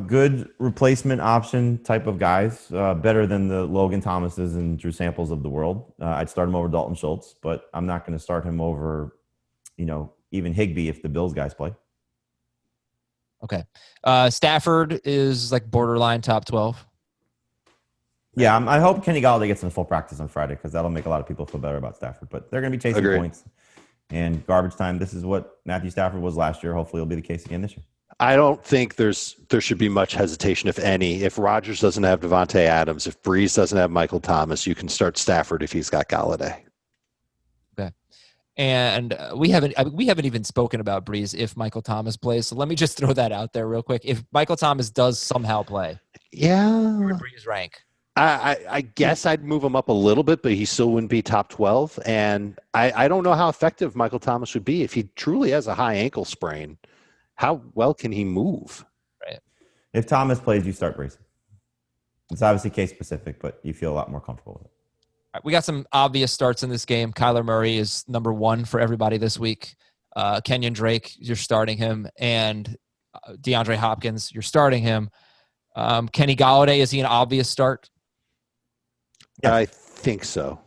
good replacement option type of guys, better than the Logan Thomases and Drew Samples of the world. I'd start him over Dalton Schultz, but I'm not going to start him over, even Higbee if the Bills guys play. Okay. Stafford is like borderline top 12. Yeah, I hope Kenny Galladay gets in full practice on Friday because that'll make a lot of people feel better about Stafford. But they're going to be chasing points and garbage time. This is what Matthew Stafford was last year. Hopefully, it'll be the case again this year. I don't think there should be much hesitation, if any. If Rodgers doesn't have Devontae Adams, if Breeze doesn't have Michael Thomas, you can start Stafford if he's got Galladay. Okay. And we haven't even spoken about Breeze if Michael Thomas plays. So let me just throw that out there real quick. If Michael Thomas does somehow play, where would Breeze rank? I guess I'd move him up a little bit, but he still wouldn't be top 12. And I don't know how effective Michael Thomas would be if he truly has a high ankle sprain. How well can he move? Right. If Thomas plays, you start Breeze. It's obviously case specific, but you feel a lot more comfortable with it. All right, we got some obvious starts in this game. Kyler Murray is number 1 for everybody this week. Kenyon Drake, you're starting him. And DeAndre Hopkins, you're starting him. Kenny Golladay, is he an obvious start? Yeah. I think so.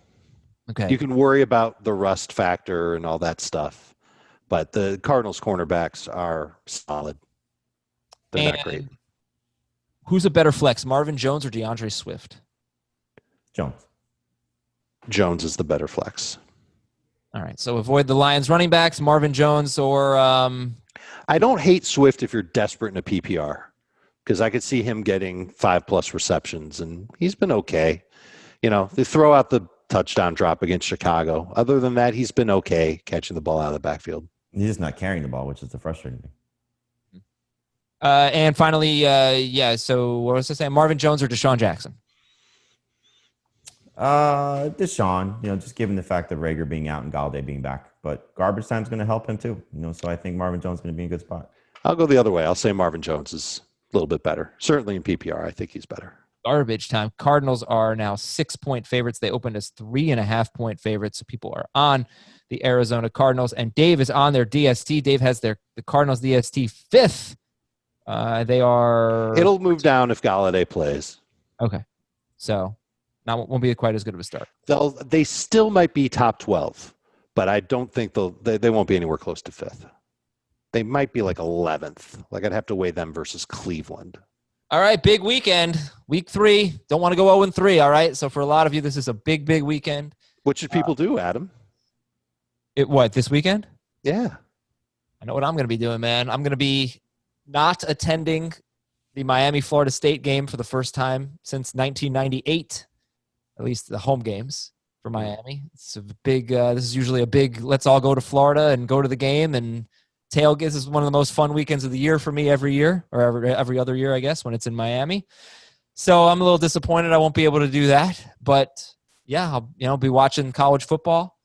Okay. You can worry about the rust factor and all that stuff, but the Cardinals cornerbacks are solid. They're not great. Who's a better flex, Marvin Jones or DeAndre Swift? Jones is the better flex. All right, so avoid the Lions running backs, Marvin Jones or I don't hate Swift if you're desperate in a PPR, because I could see him getting 5+ receptions, and he's been okay. They throw out the touchdown drop against Chicago. Other than that, he's been okay catching the ball out of the backfield. He's just not carrying the ball, which is the frustrating thing. And finally, so what was I saying? Marvin Jones or Deshaun Jackson? Deshaun, just given the fact of Rager being out and Galladay being back. But garbage time's going to help him too. So I think Marvin Jones is going to be in a good spot. I'll go the other way. I'll say Marvin Jones is a little bit better. Certainly in PPR, I think he's better. Garbage time. Cardinals are now 6-point favorites. They opened as 3.5-point favorites. So people are on the Arizona Cardinals. And Dave is on their DST. Dave has the Cardinals DST 5th. It'll move down if Galladay plays. Okay. So won't be quite as good of a start. They still might be top 12, but I don't think they won't be anywhere close to 5th. They might be like 11th. Like I'd have to weigh them versus Cleveland. All right, big weekend. Week 3. Don't want to go 0-3, all right? So for a lot of you, this is a big, big weekend. What should people do, Adam? This weekend? Yeah. I know what I'm going to be doing, man. I'm going to be not attending the Miami-Florida State game for the first time since 1998, at least the home games for Miami. It's a big. This is usually a big. Let's all go to Florida and go to the game and tailgates. This is one of the most fun weekends of the year for me every year, or every other year, I guess, when it's in Miami. So I'm a little disappointed I won't be able to do that, but yeah, I'll be watching college football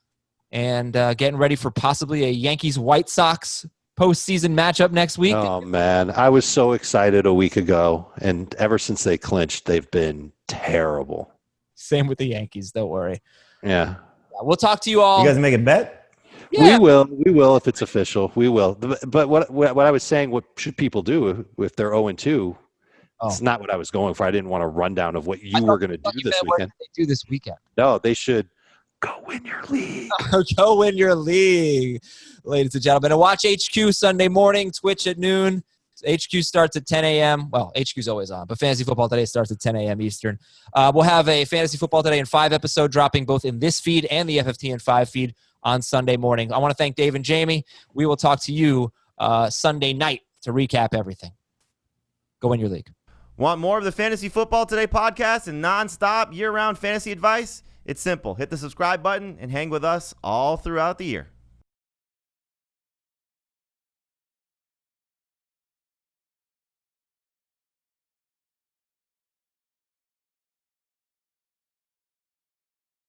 and getting ready for possibly a Yankees-White Sox postseason matchup next week. Oh, man. I was so excited a week ago, and ever since they clinched, they've been terrible. Same with the Yankees. Don't worry. Yeah. We'll talk to you all. You guys make a bet? Yeah. We will if it's official. We will. But what I was saying, what should people do if they're 0-2? It's not what I was going for. I didn't want a rundown of what you were going to do this weekend. What they do this weekend? No, they should go win your league. Go win your league, ladies and gentlemen. And watch HQ Sunday morning, Twitch at noon. HQ starts at 10 a.m. Well, HQ's always on, but Fantasy Football Today starts at 10 a.m. Eastern. We'll have a Fantasy Football Today in 5 episode dropping both in this feed and the FFT in 5 feed on Sunday morning. I want to thank Dave and Jamie. We will talk to you Sunday night to recap everything. Go win your league. Want more of the Fantasy Football Today podcast and nonstop year-round fantasy advice? It's simple. Hit the subscribe button and hang with us all throughout the year.